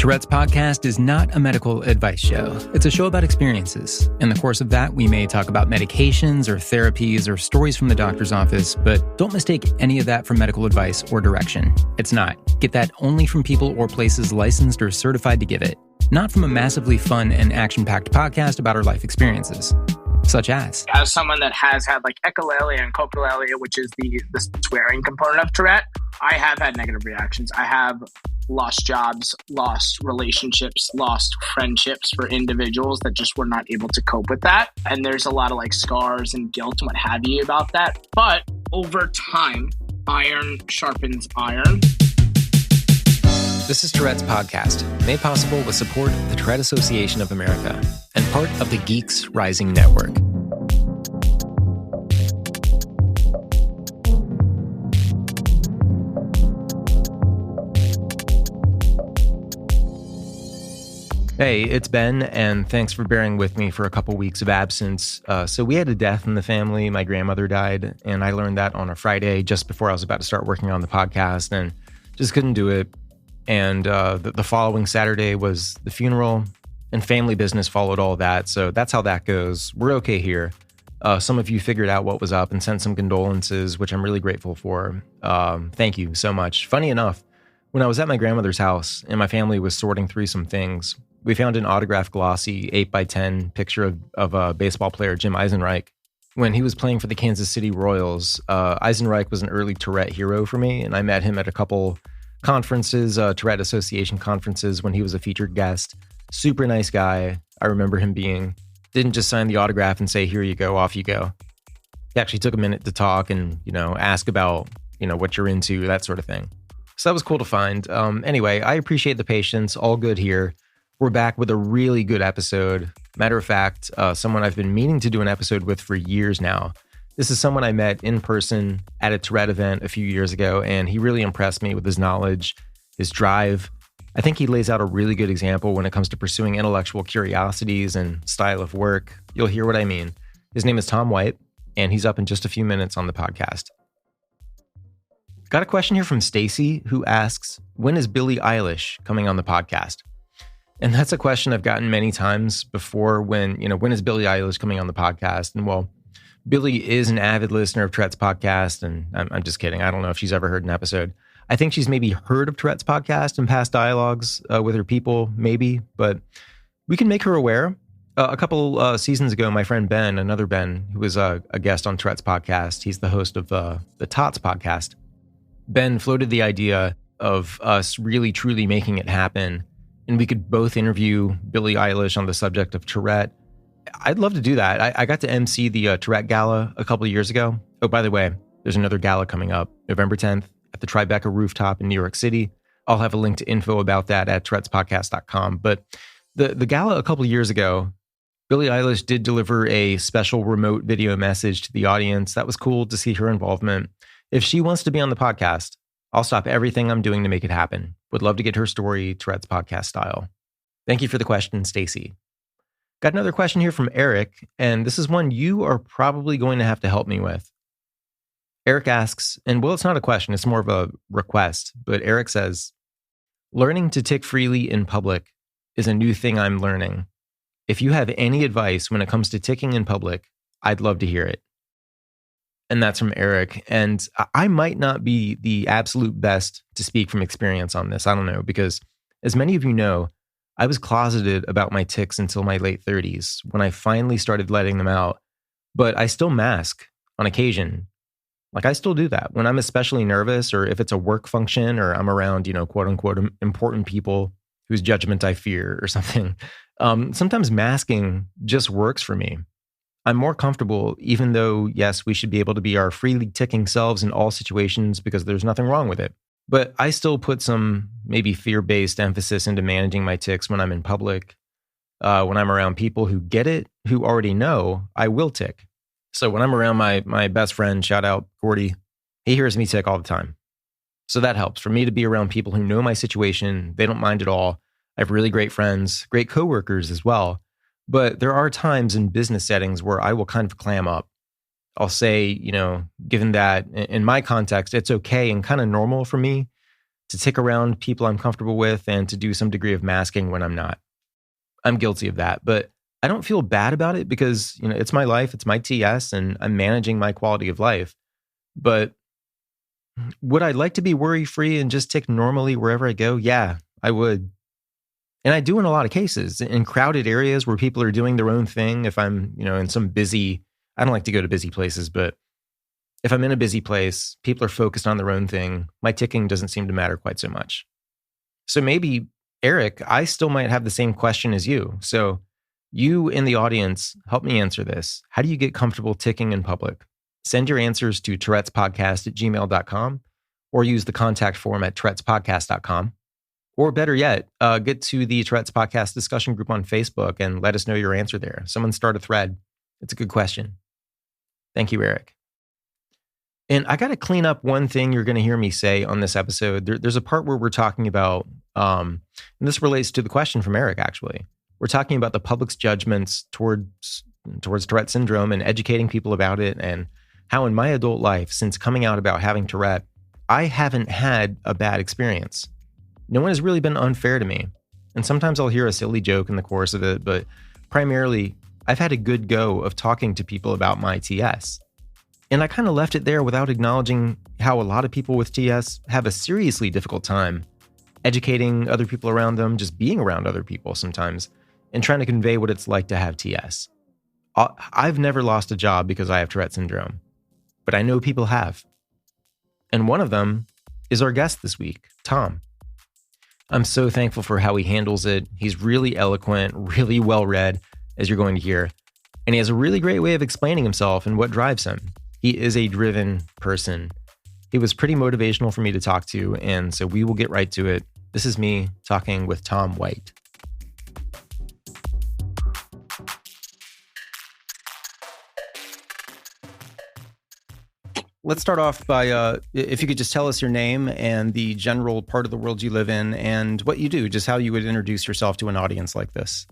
Tourette's podcast is not a medical advice show. It's a show about experiences. In the course of that, we may talk about medications or therapies or stories from the doctor's office, but don't mistake any of that for medical advice or direction. It's not. Get that only from people or places licensed or certified to give it. Not from a massively fun and action-packed podcast about our life experiences. Such as someone that has had like echolalia and cochlealia, which is the swearing component of Tourette, I have had negative reactions. I have lost jobs, lost relationships, lost friendships for individuals that just were not able to cope with that. And there's a lot of like scars and guilt and what have you about that. But over time, iron sharpens iron. This is Tourette's podcast, made possible with support of the Tourette Association of America and part of the Geeks Rising Network. Hey, it's Ben, and thanks for bearing with me for a couple weeks of absence. So we had a death in the family. My grandmother died, and I learned that on a Friday just before I was about to start working on the podcast, and just couldn't do it. And the following Saturday was the funeral, and family business followed all that. So that's how that goes. We're okay here. Some of you figured out what was up and sent some condolences, which I'm really grateful for. Thank you so much. Funny enough, when I was at my grandmother's house and my family was sorting through some things, we found an autographed glossy 8x10 picture of a baseball player, Jim Eisenreich. When he was playing for the Kansas City Royals, Eisenreich was an early Tourette hero for me, and I met him at a couple conferences, Tourette Association conferences, when he was a featured guest. Super nice guy. I remember him being. Didn't just sign the autograph and say, here you go, off you go. He actually took a minute to talk and, ask about, what you're into, that sort of thing. So that was cool to find. Anyway, I appreciate the patience. All good here. We're back with a really good episode. Matter of fact, someone I've been meaning to do an episode with for years now. This is someone I met in person at a Tourette event a few years ago, and he really impressed me with his knowledge, his drive. I think he lays out a really good example when it comes to pursuing intellectual curiosities and style of work. You'll hear what I mean. His name is Tom White, and he's up in just a few minutes on the podcast. Got a question here from Stacy, who asks, when is Billie Eilish coming on the podcast? And that's a question I've gotten many times before when is Billie Eilish coming on the podcast? And well, Billie is an avid listener of Tourette's podcast, and I'm just kidding. I don't know if she's ever heard an episode. I think she's maybe heard of Tourette's podcast and past dialogues with her people, maybe, but we can make her aware. A couple seasons ago, my friend Ben, another Ben, who was a guest on Tourette's podcast, he's the host of the Tots podcast. Ben floated the idea of us really, truly making it happen, and we could both interview Billie Eilish on the subject of Tourette. I'd love to do that. I got to MC the Tourette Gala a couple of years ago. Oh, by the way, there's another gala coming up November 10th at the Tribeca rooftop in New York City. I'll have a link to info about that at tourettespodcast.com. But the gala a couple of years ago, Billie Eilish did deliver a special remote video message to the audience. That was cool to see her involvement. If she wants to be on the podcast, I'll stop everything I'm doing to make it happen. Would love to get her story Tourette's podcast style. Thank you for the question, Stacy. Got another question here from Eric, and this is one you are probably going to have to help me with. Eric asks, and well, it's not a question, it's more of a request, but Eric says, learning to tick freely in public is a new thing I'm learning. If you have any advice when it comes to ticking in public, I'd love to hear it. And that's from Eric. And I might not be the absolute best to speak from experience on this. I don't know, because as many of you know, I was closeted about my tics until my late 30s when I finally started letting them out. But I still mask on occasion. Like I still do that when I'm especially nervous, or if it's a work function, or I'm around, quote unquote, important people whose judgment I fear or something. Sometimes masking just works for me. I'm more comfortable, even though, yes, we should be able to be our freely ticking selves in all situations because there's nothing wrong with it. But I still put some maybe fear-based emphasis into managing my tics when I'm in public. When I'm around people who get it, who already know, I will tick. So when I'm around my best friend, shout out Gordy, he hears me tick all the time. So that helps for me to be around people who know my situation. They don't mind at all. I have really great friends, great coworkers as well. But there are times in business settings where I will kind of clam up. I'll say, given that in my context, it's okay and kind of normal for me to tick around people I'm comfortable with, and to do some degree of masking when I'm not. I'm guilty of that, but I don't feel bad about it because, it's my life, it's my TS, and I'm managing my quality of life. But would I like to be worry-free and just tick normally wherever I go? Yeah, I would. And I do in a lot of cases. In crowded areas where people are doing their own thing, if I'm, in some busy, I don't like to go to busy places, but if I'm in a busy place, people are focused on their own thing, my ticking doesn't seem to matter quite so much. So maybe, Eric, I still might have the same question as you. So you in the audience, help me answer this. How do you get comfortable ticking in public? Send your answers to tourettespodcast@gmail.com or use the contact form at tourettespodcast.com. Or better yet, get to the Tourette's Podcast discussion group on Facebook and let us know your answer there. Someone start a thread. It's a good question. Thank you, Eric. And I got to clean up one thing you're going to hear me say on this episode. There's a part where we're talking about, and this relates to the question from Eric, actually. We're talking about the public's judgments towards Tourette syndrome and educating people about it, and how in my adult life, since coming out about having Tourette, I haven't had a bad experience. No one has really been unfair to me. And sometimes I'll hear a silly joke in the course of it, but primarily, I've had a good go of talking to people about my TS. And I kind of left it there without acknowledging how a lot of people with TS have a seriously difficult time educating other people around them, just being around other people sometimes, and trying to convey what it's like to have TS. I've never lost a job because I have Tourette syndrome, but I know people have. And one of them is our guest this week, Tom. I'm so thankful for how he handles it. He's really eloquent, really well-read, as you're going to hear. And he has a really great way of explaining himself and what drives him. He is a driven person. He was pretty motivational for me to talk to, and so we will get right to it. This is me talking with Tom White. Let's start off by, if you could just tell us your name and the general part of the world you live in and what you do, just how you would introduce yourself to an audience like this.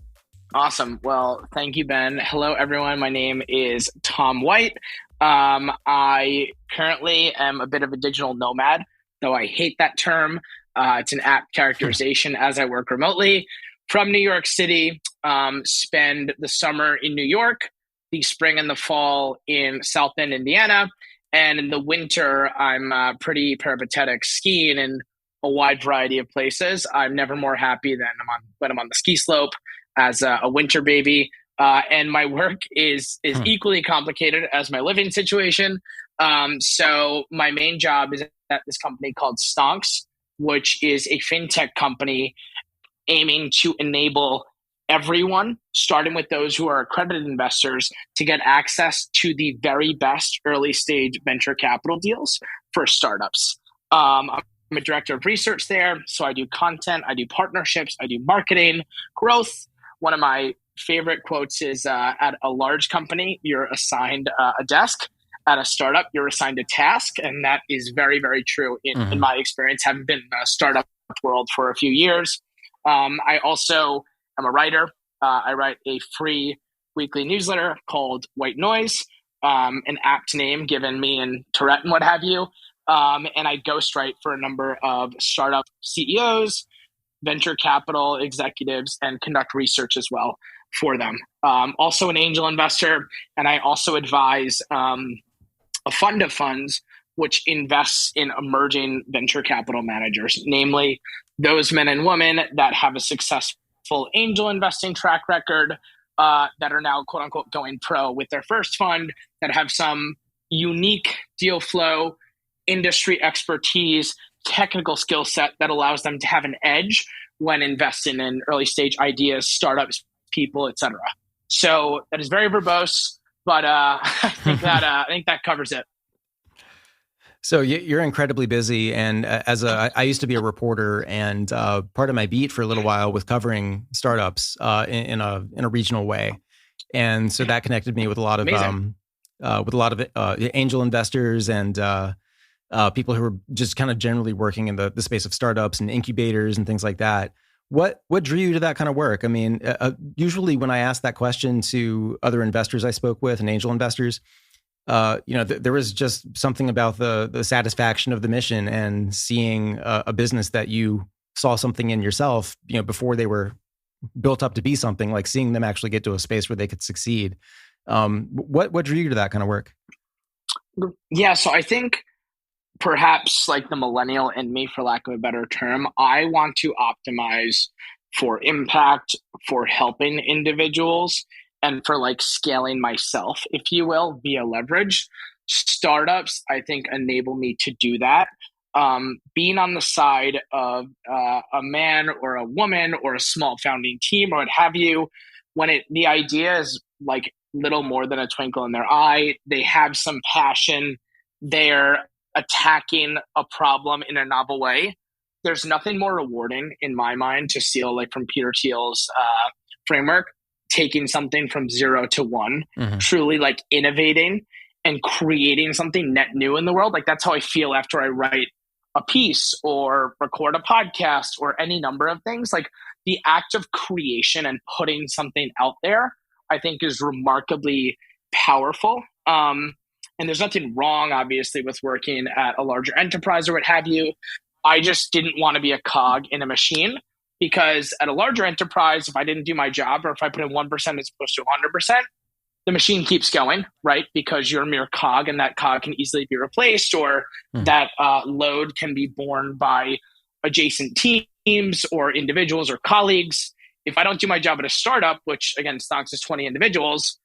Awesome. Well, thank you, Ben. Hello, everyone. My name is Tom White. I currently am a bit of a digital nomad, though I hate that term. It's an apt characterization as I work remotely from New York City, spend the summer in New York, the spring and the fall in South Bend, Indiana. And in the winter, I'm pretty peripatetic skiing in a wide variety of places. I'm never more happy than when I'm on the ski slope as a winter baby. And my work is equally complicated as my living situation. So my main job is at this company called Stonks, which is a fintech company aiming to enable everyone, starting with those who are accredited investors, to get access to the very best early stage venture capital deals for startups. I'm a director of research there, so I do content, I do partnerships, I do marketing, growth. One of my favorite quotes is at a large company, you're assigned a desk. At a startup, you're assigned a task. And that is very, very true in my experience, having been in the startup world for a few years. I also am a writer. I write a free weekly newsletter called White Noise, an apt name given me and Tourette and what have you. And I ghostwrite for a number of startup CEOs, venture capital executives, and conduct research as well for them. Also an angel investor, and I also advise a fund of funds which invests in emerging venture capital managers, namely those men and women that have a successful angel investing track record, that are now quote unquote going pro with their first fund, that have some unique deal flow, industry expertise, technical skill set that allows them to have an edge when investing in early stage ideas, startups, people, etc. So that is very verbose, but I think that covers it. So you're incredibly busy, and I used to be a reporter, and part of my beat for a little while was covering startups in a regional way, and so that connected me with a lot of angel investors and people who are just kind of generally working in the space of startups and incubators and things like that. What drew you to that kind of work? I mean, usually when I ask that question to other investors I spoke with and angel investors, there was just something about the satisfaction of the mission and seeing a business that you saw something in yourself, before they were built up to be something, like seeing them actually get to a space where they could succeed. What drew you to that kind of work? Yeah, so I think perhaps like the millennial in me, for lack of a better term, I want to optimize for impact, for helping individuals, and for like scaling myself, if you will, via leverage. Startups, I think, enable me to do that. Being on the side of a man or a woman or a small founding team or what have you, when the idea is like little more than a twinkle in their eye, they have some passion, they're attacking a problem in a novel way. There's nothing more rewarding in my mind to steal, like from Peter Thiel's framework, taking something from 0 to 1, truly like innovating and creating something net new in the world. Like that's how I feel after I write a piece or record a podcast or any number of things. Like the act of creation and putting something out there, I think is remarkably powerful. And there's nothing wrong, obviously, with working at a larger enterprise or what have you. I just didn't want to be a cog in a machine, because at a larger enterprise, if I didn't do my job or if I put in 1% as opposed to 100%, the machine keeps going, right? Because you're a mere cog, and that cog can easily be replaced, or that load can be borne by adjacent teams or individuals or colleagues. If I don't do my job at a startup, which again, Stonks is 20 individuals,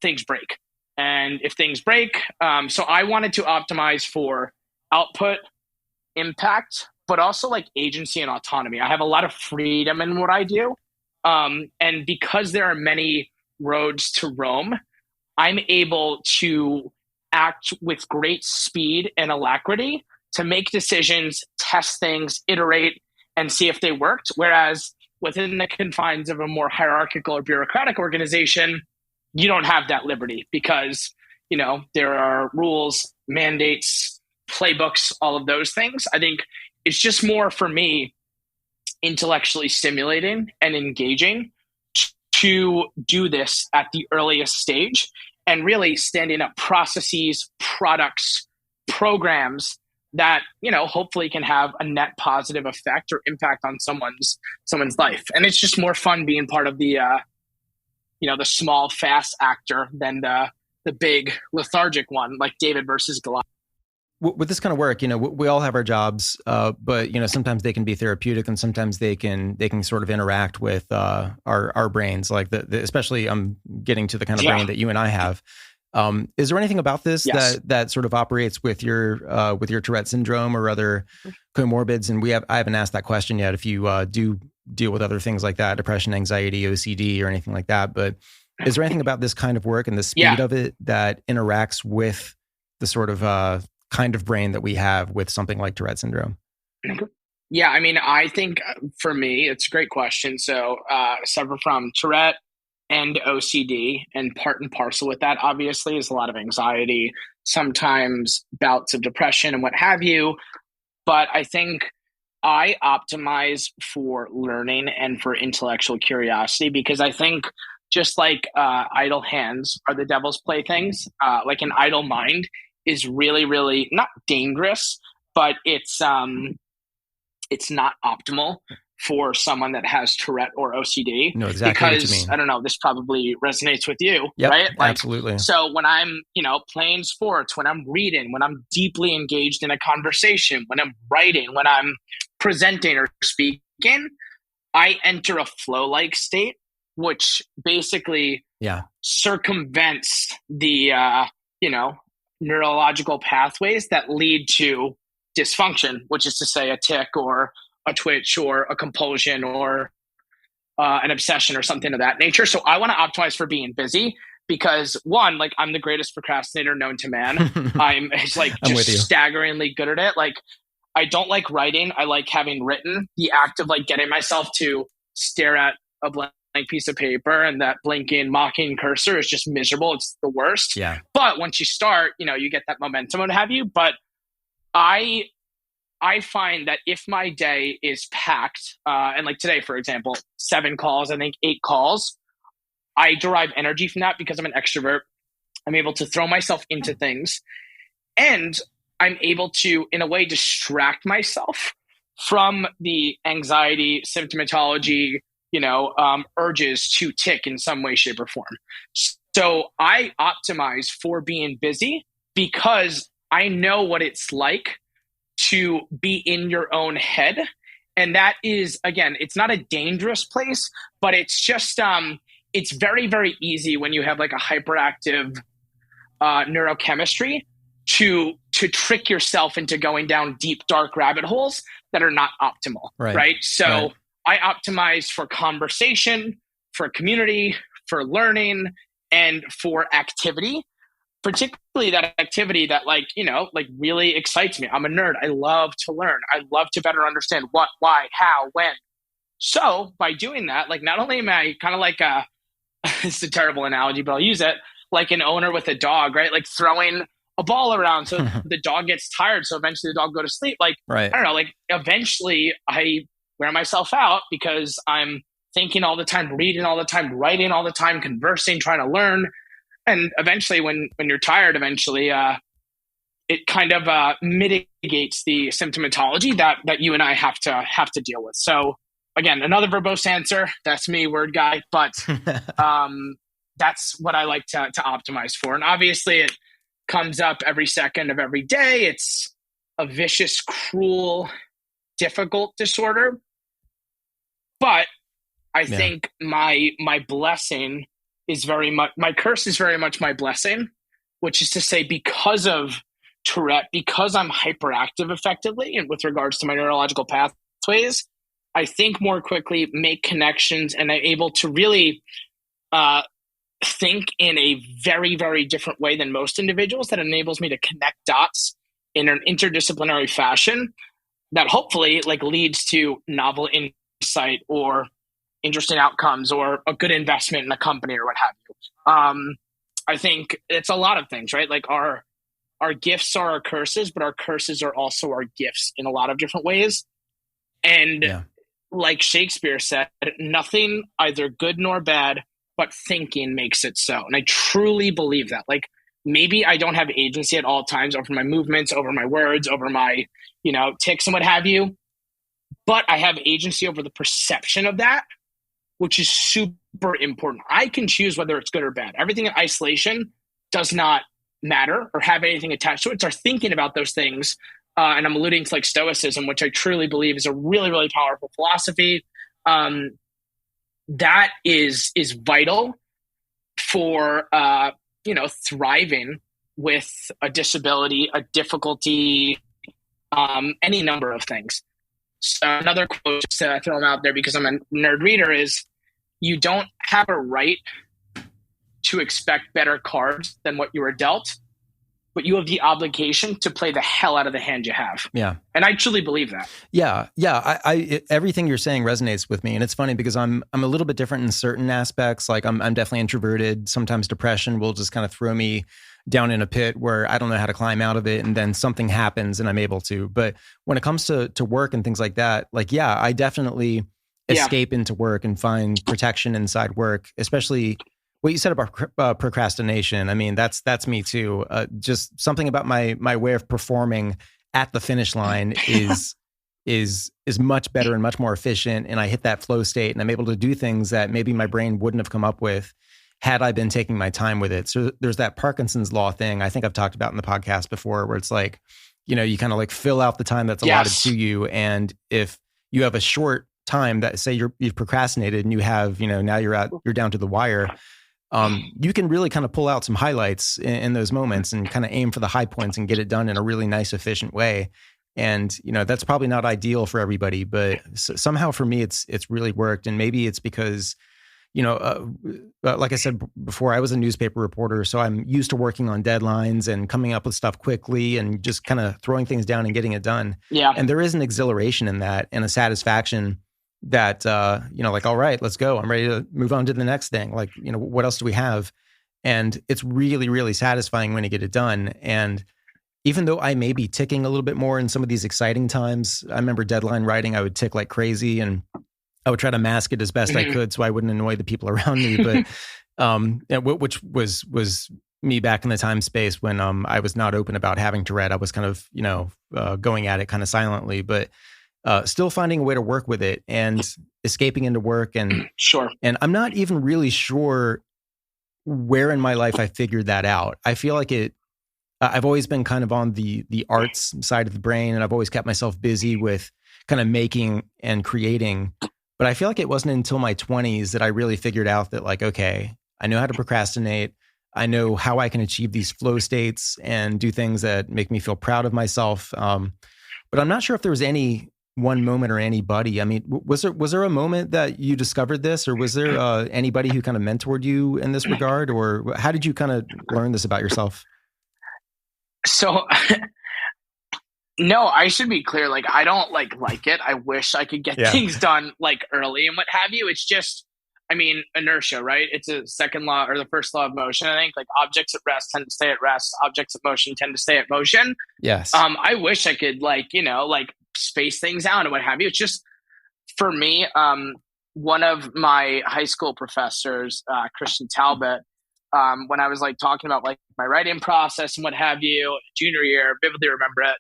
things break. And if things break, so I wanted to optimize for output, impact, but also like agency and autonomy. I have a lot of freedom in what I do. And because there are many roads to Rome, I'm able to act with great speed and alacrity to make decisions, test things, iterate, and see if they worked. Whereas within the confines of a more hierarchical or bureaucratic organization, you don't have that liberty, because, there are rules, mandates, playbooks, all of those things. I think it's just more, for me, intellectually stimulating and engaging to do this at the earliest stage, and really standing up processes, products, programs that, hopefully can have a net positive effect or impact on someone's life. And it's just more fun being part of the the small, fast actor than the big lethargic one, like David versus Goliath. With this kind of work, we all have our jobs, but sometimes they can be therapeutic, and sometimes they can sort of interact with our brains. Like especially I'm getting to the kind of brain that you and I have. Is there anything about this that sort of operates with your Tourette syndrome or other comorbids? And I haven't asked that question yet. If you do deal with other things like that, depression, anxiety, OCD, or anything like that, but is there anything about this kind of work and the speed of it that interacts with the sort of kind of brain that we have with something like Tourette syndrome? Yeah, I mean, I think for me, it's a great question. So suffer from Tourette and OCD, and part and parcel with that, obviously, is a lot of anxiety, sometimes bouts of depression and what have you. But I think I optimize for learning and for intellectual curiosity, because I think just like idle hands are the devil's playthings, like an idle mind is really, really not dangerous, but it's not optimal for someone that has Tourette or OCD. No, exactly because, what you mean. I don't know, this probably resonates with you, Yep, right? Like, absolutely. So when I'm, playing sports, when I'm reading, when I'm deeply engaged in a conversation, when I'm writing, when I'm presenting or speaking, I enter a flow-like state, which basically circumvents the, neurological pathways that lead to dysfunction, which is to say a tic or a twitch or a compulsion or an obsession or something of that nature. So I want to optimize for being busy, because one, like I'm the greatest procrastinator known to man. I'm just staggeringly good at it. Like I don't like writing. I like having written. The act of like getting myself to stare at a blank piece of paper and that blinking, mocking cursor is just miserable. It's the worst. Yeah. But once you start, you get that momentum and what have you. But I find that if my day is packed, and like today, for example, 7 calls, I think 8 calls, I derive energy from that because I'm an extrovert. I'm able to throw myself into things, and I'm able to, in a way, distract myself from the anxiety, symptomatology, urges to tick in some way, shape, or form. So I optimize for being busy because I know what it's like to be in your own head. And that is, again, it's not a dangerous place, but it's just, it's very, very easy when you have like a hyperactive neurochemistry to trick yourself into going down deep, dark rabbit holes that are not optimal, right? So I optimize for conversation, for community, for learning, and for activity, particularly that activity that really excites me. I'm a nerd. I love to learn. I love to better understand what, why, how, when. So by doing that, like not only am I kind of like it's a terrible analogy, but I'll use it, like an owner with a dog, right? Like throwing a ball around so the dog gets tired. So eventually the dog go to sleep. Like, I don't know, like eventually I wear myself out because I'm thinking all the time, reading all the time, writing all the time, conversing, trying to learn. And eventually when you're tired, it kind of mitigates the symptomatology that you and I have to deal with. So again, another verbose answer. That's me, word guy. But that's what I like to optimize for. And obviously it comes up every second of every day. It's a vicious, cruel, difficult disorder. But I think my blessing is very much, my curse is very much my blessing, which is to say, because of Tourette, because I'm hyperactive effectively and with regards to my neurological pathways, I think more quickly, make connections, and I'm able to really think in a very, very different way than most individuals that enables me to connect dots in an interdisciplinary fashion that hopefully leads to novel insight or interesting outcomes or a good investment in a company or what have you. I think it's a lot of things, right? Like our gifts are our curses, but our curses are also our gifts in a lot of different ways. And like Shakespeare said, nothing either good nor bad, but thinking makes it so. And I truly believe that. Like maybe I don't have agency at all times over my movements, over my words, over my, tics and what have you, but I have agency over the perception of that, which is super important. I can choose whether it's good or bad. Everything in isolation does not matter or have anything attached to it. It's our thinking about those things. And I'm alluding to Stoicism, which I truly believe is a really, really powerful philosophy. That is vital for, thriving with a disability, a difficulty, any number of things. So another quote to throw them out there because I'm a nerd reader is, you don't have a right to expect better cards than what you were dealt, but you have the obligation to play the hell out of the hand you have. Yeah. And I truly believe that. Yeah. Everything you're saying resonates with me. And it's funny because I'm a little bit different in certain aspects. Like I'm definitely introverted. Sometimes depression will just kind of throw me down in a pit where I don't know how to climb out of it. And then something happens and I'm able to. But when it comes to work and things like that, I definitely escape into work and find protection inside work, especially what you said about procrastination. I mean, that's me too. Just something about my way of performing at the finish line is much better and much more efficient. And I hit that flow state and I'm able to do things that maybe my brain wouldn't have come up with had I been taking my time with it. So there's that Parkinson's law thing I think I've talked about in the podcast before, where it's like, you kind of fill out the time that's allotted to you. And if you have a short time that say you've procrastinated and you have, now you're down to the wire, you can really kind of pull out some highlights in those moments and kind of aim for the high points and get it done in a really nice, efficient way. And, that's probably not ideal for everybody, but somehow for me, it's really worked. And maybe it's because, like I said before, I was a newspaper reporter, so I'm used to working on deadlines and coming up with stuff quickly and just kind of throwing things down and getting it done. Yeah. And there is an exhilaration in that and a satisfaction that, all right, let's go. I'm ready to move on to the next thing. What else do we have? And it's really, really satisfying when you get it done. And even though I may be ticking a little bit more in some of these exciting times, I remember deadline writing, I would tick like crazy and I would try to mask it as best I could so I wouldn't annoy the people around me. But which was me back in the time space when I was not open about having Tourette. I was kind of, going at it kind of silently, but still finding a way to work with it and escaping into work. And Sure. and I'm not even really sure where in my life I figured that out. I feel like I've always been kind of on the arts side of the brain, and I've always kept myself busy with kind of making and creating. But I feel like it wasn't until my 20s that I really figured out that, like, okay, I know how to procrastinate. I know how I can achieve these flow states and do things that make me feel proud of myself. But I'm not sure if there was any one moment or anybody. I mean, was there a moment that you discovered this, or was there anybody who kind of mentored you in this regard, or how did you kind of learn this about yourself? So, no, I should be clear. Like, I don't like it. I wish I could get things done like early and what have you. It's just, I mean, inertia, right? It's a second law or the first law of motion. I think like objects at rest tend to stay at rest. Objects at motion tend to stay at motion. Yes. I wish I could space things out and what have you. It's just, for me, one of my high school professors, Christian Talbot, when I was like talking about like my writing process and what have you, junior year, vividly remember it.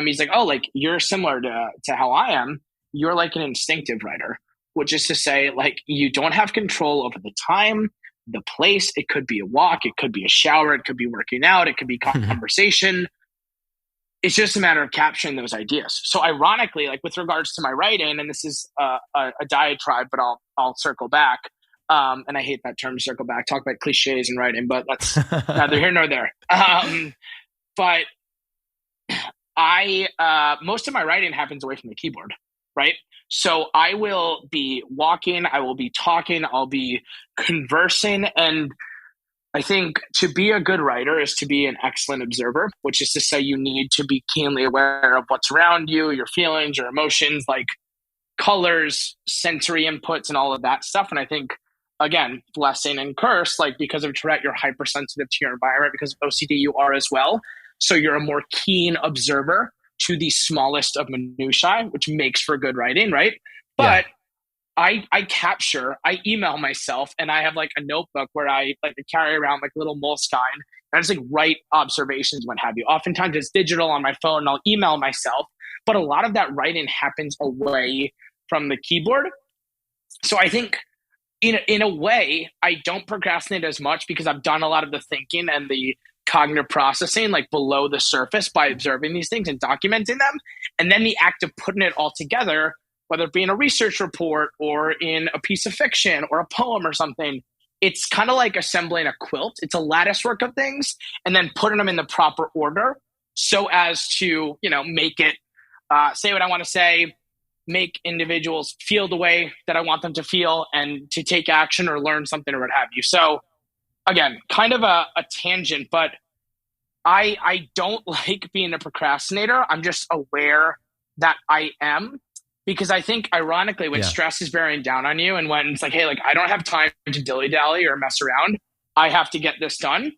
He's like, oh, like you're similar to how I am. You're like an instinctive writer, which is to say, like, you don't have control over the time, the place. It could be a walk, it could be a shower, it could be working out, it could be conversation. It's just a matter of capturing those ideas. So ironically, like with regards to my writing, and this is a diatribe, but I'll circle back. And I hate that term, circle back, talk about cliches in writing, but that's neither here nor there. But most of my writing happens away from the keyboard, right? So I will be walking, I will be talking, I'll be conversing. And I think to be a good writer is to be an excellent observer, which is to say you need to be keenly aware of what's around you, your feelings, your emotions, like colors, sensory inputs, and all of that stuff. And I think, again, blessing and curse, like because of Tourette, you're hypersensitive to your environment. Because of OCD, you are as well. So you're a more keen observer to the smallest of minutiae, which makes for good writing, right? But I email myself, and I have like a notebook where I like to carry around like a little Moleskine, and I just like write observations, what have you. Oftentimes it's digital on my phone, and I'll email myself. But a lot of that writing happens away from the keyboard. So I think in a way, I don't procrastinate as much because I've done a lot of the thinking and the cognitive processing like below the surface by observing these things and documenting them. And then the act of putting it all together, whether it be in a research report or in a piece of fiction or a poem or something, it's kind of like assembling a quilt. It's a lattice work of things and then putting them in the proper order so as to, make it, say what I want to say, make individuals feel the way that I want them to feel and to take action or learn something or what have you. So again, kind of a tangent, but I don't like being a procrastinator. I'm just aware that I am, because I think ironically when stress is bearing down on you and when it's like, hey, like I don't have time to dilly-dally or mess around, I have to get this done.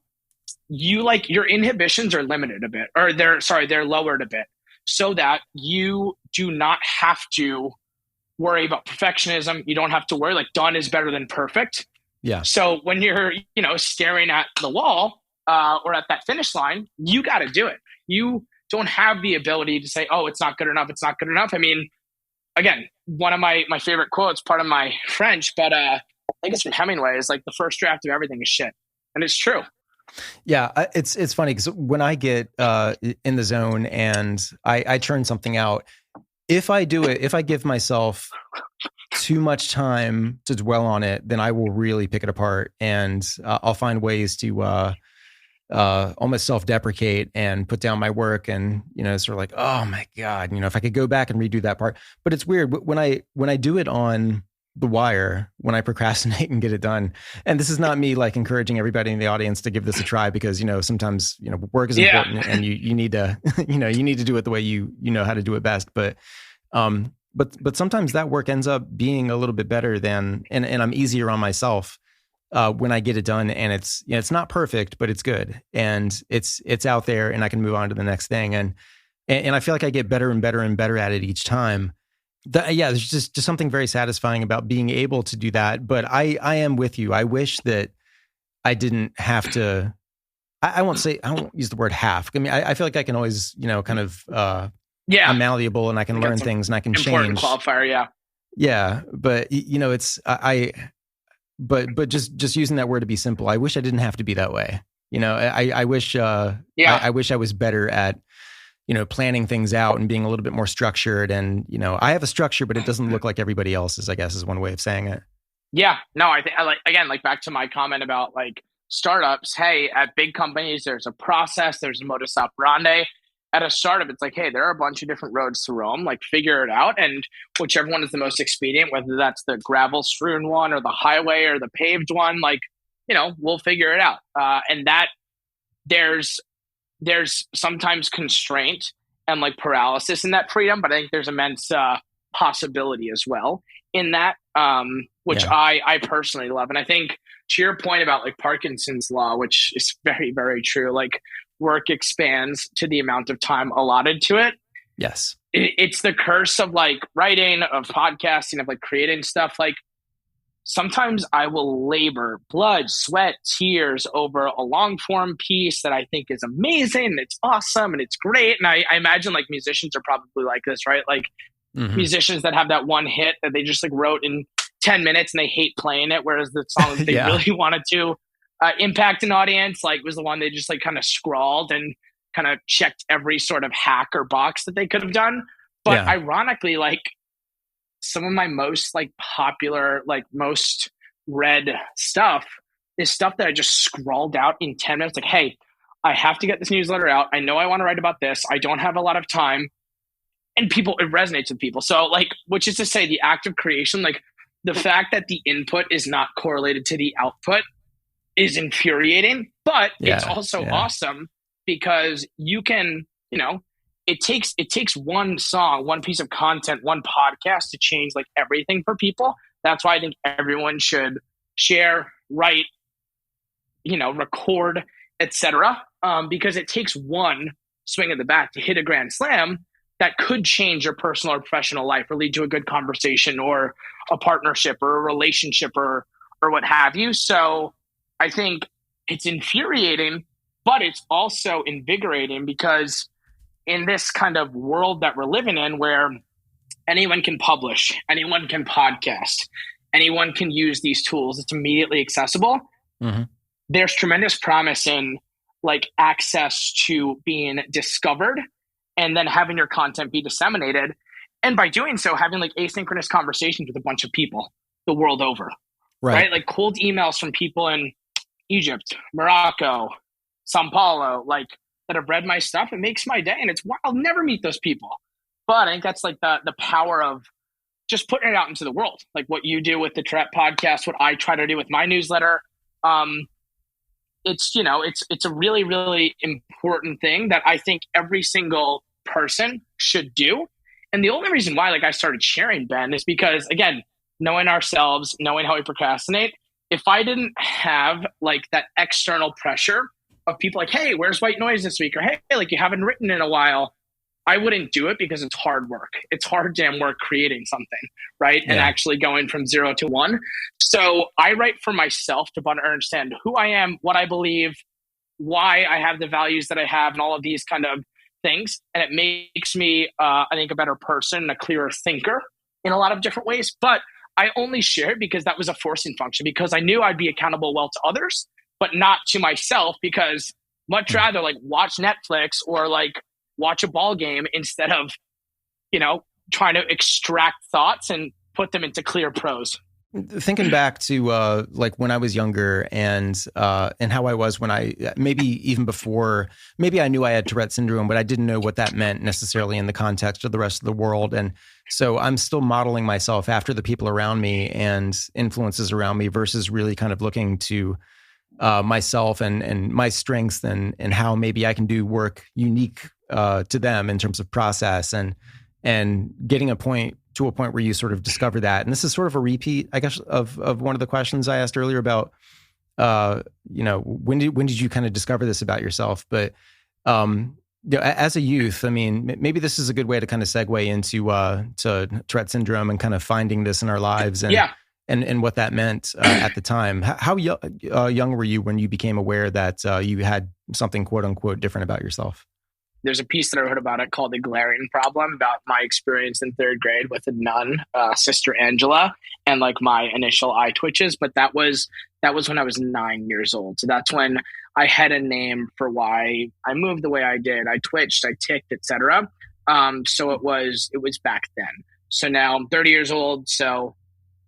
Your inhibitions are limited a bit, or they're lowered a bit so that you do not have to worry about perfectionism. You don't have to worry, like done is better than perfect. Yeah. So when you're, staring at the wall or at that finish line, you got to do it. You don't have the ability to say, oh, it's not good enough. It's not good enough. I mean, again, one of my favorite quotes, part of my French, but I think it's from Hemingway, is like the first draft of everything is shit. And it's true. Yeah. It's funny because when I get in the zone and I churn something out, if I give myself too much time to dwell on it, then I will really pick it apart, and I'll find ways to almost self-deprecate and put down my work, and sort of like, oh my God, if I could go back and redo that part. But it's weird when I do it on The Wire, when I procrastinate and get it done. And this is not me like encouraging everybody in the audience to give this a try, because sometimes work is important and you need to you need to do it the way you know how to do it best. But sometimes that work ends up being a little bit better than, and I'm easier on myself when I get it done, and it's not perfect, but it's good, and it's out there, and I can move on to the next thing, and I feel like I get better and better and better at it each time. There's just something very satisfying about being able to do that. But I am with you. I wish that I didn't have to I won't use the word half. I mean, I feel like I can always, kind of, I'm malleable and I can learn things and I can important change. Qualifier, yeah. Yeah. But, it's, but just using that word to be simple, I wish I didn't have to be that way. I wish, I wish I was better at, planning things out and being a little bit more structured. And, I have a structure, but it doesn't look like everybody else's, I guess is one way of saying it. Yeah, no, I think like back to my comment about like startups. Hey, at big companies, there's a process, there's a modus operandi. At a startup, it's like, hey, there are a bunch of different roads to Rome. Like, figure it out, and whichever one is the most expedient, whether that's the gravel-strewn one or the highway or the paved one, like, we'll figure it out. And that there's sometimes constraint and like paralysis in that freedom, but I think there's immense possibility as well in that, which I personally love. And I think to your point about like Parkinson's law, which is very, very true, like work expands to the amount of time allotted to it. Yes. It's the curse of like writing, of podcasting, of like creating stuff. Like sometimes I will labor blood, sweat, tears over a long form piece that I think is amazing and it's awesome and it's great. And I imagine like musicians are probably like this, right? Like musicians that have that one hit that they just like wrote in 10 minutes and they hate playing it, whereas the song that they really wanted to impact an audience like was the one they just like kind of scrawled and kind of checked every sort of hack or box that they could have done. But ironically, like some of my most like popular, like most read stuff is stuff that I just scrawled out in 10 minutes. Like, hey, I have to get this newsletter out. I know I want to write about this. I don't have a lot of time. And it resonates with people. So like, which is to say the act of creation, like the fact that the input is not correlated to the output is infuriating, but it's also awesome because you can, it takes one song, one piece of content, one podcast to change like everything for people. That's why I think everyone should share, write, record, etc. Because it takes one swing at the bat to hit a grand slam that could change your personal or professional life or lead to a good conversation or a partnership or a relationship or what have you. So I think it's infuriating, but it's also invigorating because in this kind of world that we're living in where anyone can publish, anyone can podcast, anyone can use these tools, it's immediately accessible. There's tremendous promise in like access to being discovered and then having your content be disseminated. And by doing so, having like asynchronous conversations with a bunch of people the world over, right? Like cold emails from people in Egypt, Morocco, Sao Paulo, like that have read my stuff. It makes my day. And I'll never meet those people. But I think that's like the power of just putting it out into the world. Like what you do with the Tourette podcast, what I try to do with my newsletter. It's a really, really important thing that I think every single person should do. And the only reason why like I started sharing, Ben, is because again, knowing ourselves, knowing how we procrastinate, if I didn't have like that external pressure of people like, hey, where's white noise this week? Or hey, like you haven't written in a while, I wouldn't do it because it's hard work. It's hard damn work creating something, right? And actually going from 0 to 1. So I write for myself to better understand who I am, what I believe, why I have the values that I have, and all of these kind of things. And it makes me, I think, a better person, a clearer thinker in a lot of different ways. But I only shared because that was a forcing function, because I knew I'd be accountable well to others, but not to myself, because much rather like watch Netflix or like watch a ball game instead of, trying to extract thoughts and put them into clear prose. Thinking back to like when I was younger and how I was when maybe even before, maybe I knew I had Tourette syndrome, but I didn't know what that meant necessarily in the context of the rest of the world. And so I'm still modeling myself after the people around me and influences around me versus really kind of looking to myself and my strengths and how maybe I can do work unique to them in terms of process and getting to a point where you sort of discover that. And this is sort of a repeat, I guess, of one of the questions I asked earlier about, when did you kind of discover this about yourself? But as a youth, I mean, maybe this is a good way to kind of segue into to Tourette syndrome and kind of finding this in our lives. And and what that meant at the time. How young were you when you became aware that you had something quote unquote different about yourself? There's a piece that I wrote about it called The Glaring Problem, about my experience in third grade with a nun, Sister Angela, and like my initial eye twitches. But that was when I was 9 years old. So that's when I had a name for why I moved the way I did. I twitched, I ticked, etc. So it was back then. So now I'm 30 years old. So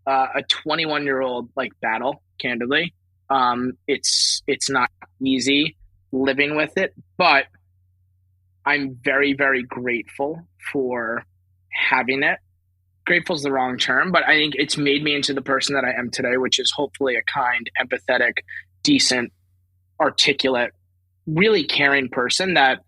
a 21-year-old like battle, candidly. It's not easy living with it, but I'm very, very grateful for having it. Grateful is the wrong term, but I think it's made me into the person that I am today, which is hopefully a kind, empathetic, decent, articulate, really caring person that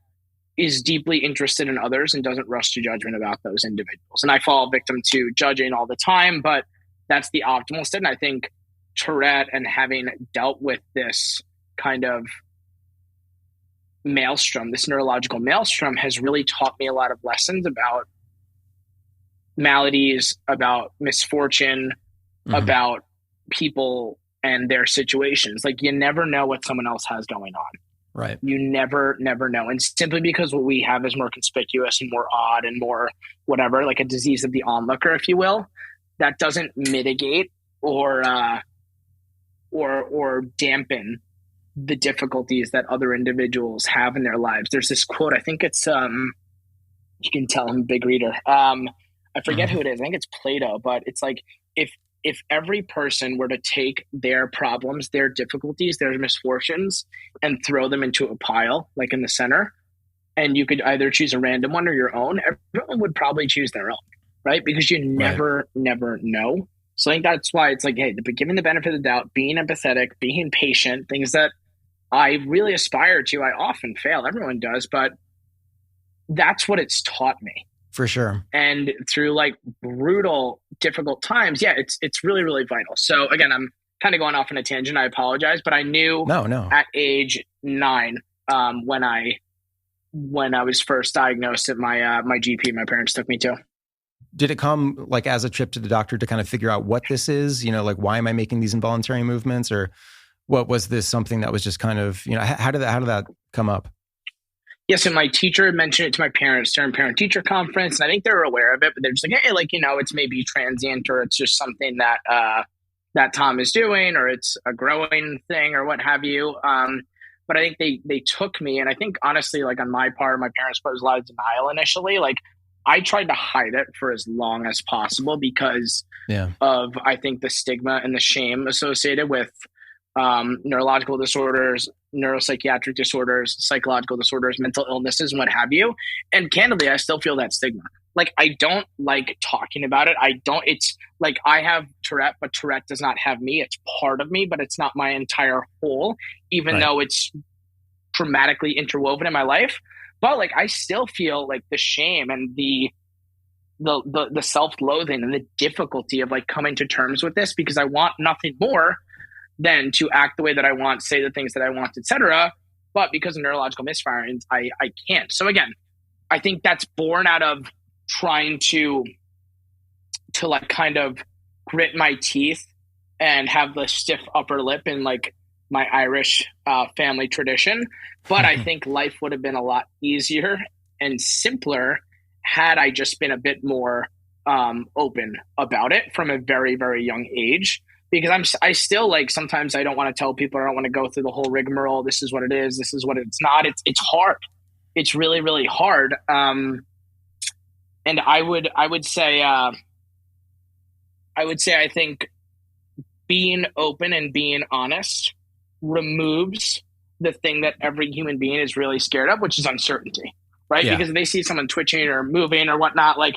is deeply interested in others and doesn't rush to judgment about those individuals. And I fall victim to judging all the time, but that's the optimal state. And I think Tourette, and having dealt with this kind of maelstrom, this neurological maelstrom, has really taught me a lot of lessons about maladies, about misfortune, about people and their situations. Like, you never know what someone else has going on. Right. You never know. And simply because what we have is more conspicuous and more odd and more whatever, like a disease of the onlooker, if you will, that doesn't mitigate or dampen the difficulties that other individuals have in their lives. There's this quote, I think it's, you can tell I'm a big reader. I forget who it is. I think it's Plato, but it's like, if every person were to take their problems, their difficulties, their misfortunes, and throw them into a pile, like in the center, and you could either choose a random one or your own, everyone would probably choose their own, right? Because you never know. So I think that's why it's like, hey, giving the benefit of the doubt, being empathetic, being patient, things that I really aspire to. I often fail. Everyone does, but that's what it's taught me. For sure. And through like brutal, difficult times, it's really, really vital. So again, I'm kind of going off on a tangent. I apologize, but I knew at age 9, when I was first diagnosed at my GP, my parents took me to. Did it come like as a trip to the doctor to kind of figure out what this is? You know, like, why am I making these involuntary movements, or what was this something that was just kind of, you know, how did that come up? Yeah, so my teacher mentioned it to my parents during parent-teacher conference, and I think they were aware of it, but they're just like, hey, like, you know, it's maybe transient, or it's just something that Tom is doing, or it's a growing thing, or what have you. But I think they took me, and I think honestly, like on my part, my parents put a lot of denial initially. Like, I tried to hide it for as long as possible because of, I think, the stigma and the shame associated with neurological disorders, neuropsychiatric disorders, psychological disorders, mental illnesses, and what have you. And candidly, I still feel that stigma. Like, I don't like talking about it. It's like, I have Tourette, but Tourette does not have me. It's part of me, but it's not my entire whole, even though it's dramatically interwoven in my life. But like, I still feel like the shame and the self-loathing and the difficulty of like coming to terms with this, because I want nothing more than to act the way that I want, say the things that I want, etc. But because of neurological misfirings, I can't. So again, I think that's born out of trying to like kind of grit my teeth and have the stiff upper lip in like my Irish family tradition. But I think life would have been a lot easier and simpler had I just been a bit more open about it from a very, very young age. Because I still, like, sometimes I don't want to tell people, I don't want to go through the whole rigmarole. This is what it is. This is what it's not. It's hard. It's really, really hard. And I would say I think being open and being honest removes the thing that every human being is really scared of, which is uncertainty, right? Yeah. Because if they see someone twitching or moving or whatnot, like,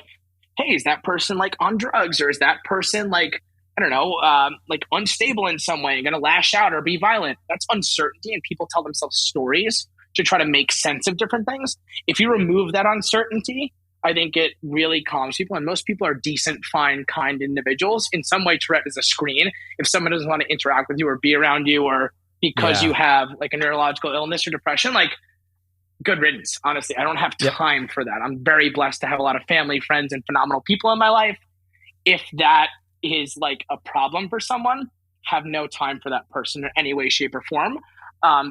hey, is that person like on drugs, or is that person like, I don't know, like unstable in some way, going to lash out or be violent? That's uncertainty, and people tell themselves stories to try to make sense of different things. If you remove that uncertainty, I think it really calms people. And most people are decent, fine, kind individuals. In some way, Tourette is a screen. If someone doesn't want to interact with you or be around you, or because you have like a neurological illness or depression, like, good riddance. Honestly, I don't have time for that. I'm very blessed to have a lot of family, friends, and phenomenal people in my life. If that is like a problem for someone, have no time for that person in any way, shape, or form.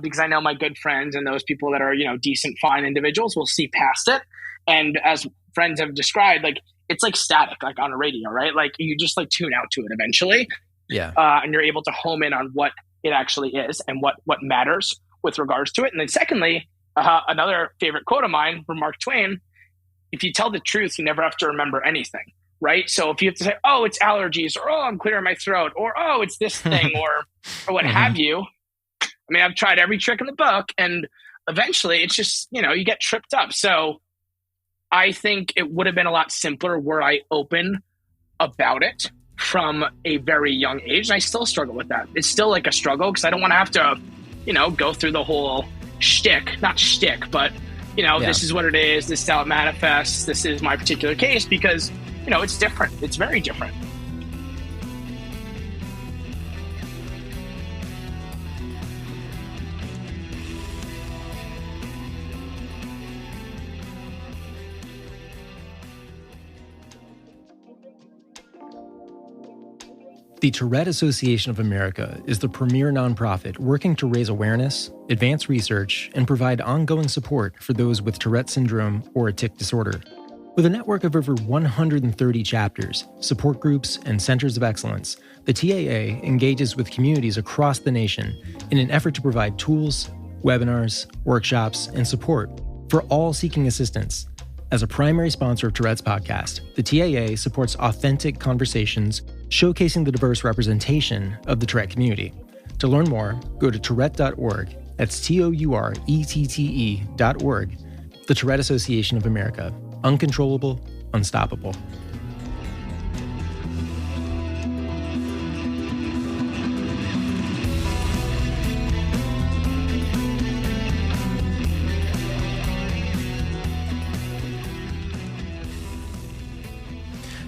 Because I know my good friends and those people that are, decent, fine individuals will see past it. And as friends have described, like, it's like static, like on a radio, right? Like you just like tune out to it eventually. Yeah. And you're able to home in on what it actually is and what matters with regards to it. And then secondly, another favorite quote of mine from Mark Twain: if you tell the truth, you never have to remember anything, right? So if you have to say, oh, it's allergies, or oh, I'm clearing my throat, or oh, it's this thing, or what have you. I mean, I've tried every trick in the book, and eventually it's just, you get tripped up. So I think it would have been a lot simpler were I open about it from a very young age. And I still struggle with that. It's still like a struggle because I don't want to have to, go through the whole not shtick, but, this is what it is. This is how it manifests. This is my particular case because, it's different. It's very different. The Tourette Association of America is the premier nonprofit working to raise awareness, advance research, and provide ongoing support for those with Tourette syndrome or a tic disorder. With a network of over 130 chapters, support groups, and centers of excellence, the TAA engages with communities across the nation in an effort to provide tools, webinars, workshops, and support for all seeking assistance. As a primary sponsor of Tourette's podcast, the TAA supports authentic conversations showcasing the diverse representation of the Tourette community. To learn more, go to tourette.org. That's TOURETTE.org. The Tourette Association of America. Uncontrollable, unstoppable.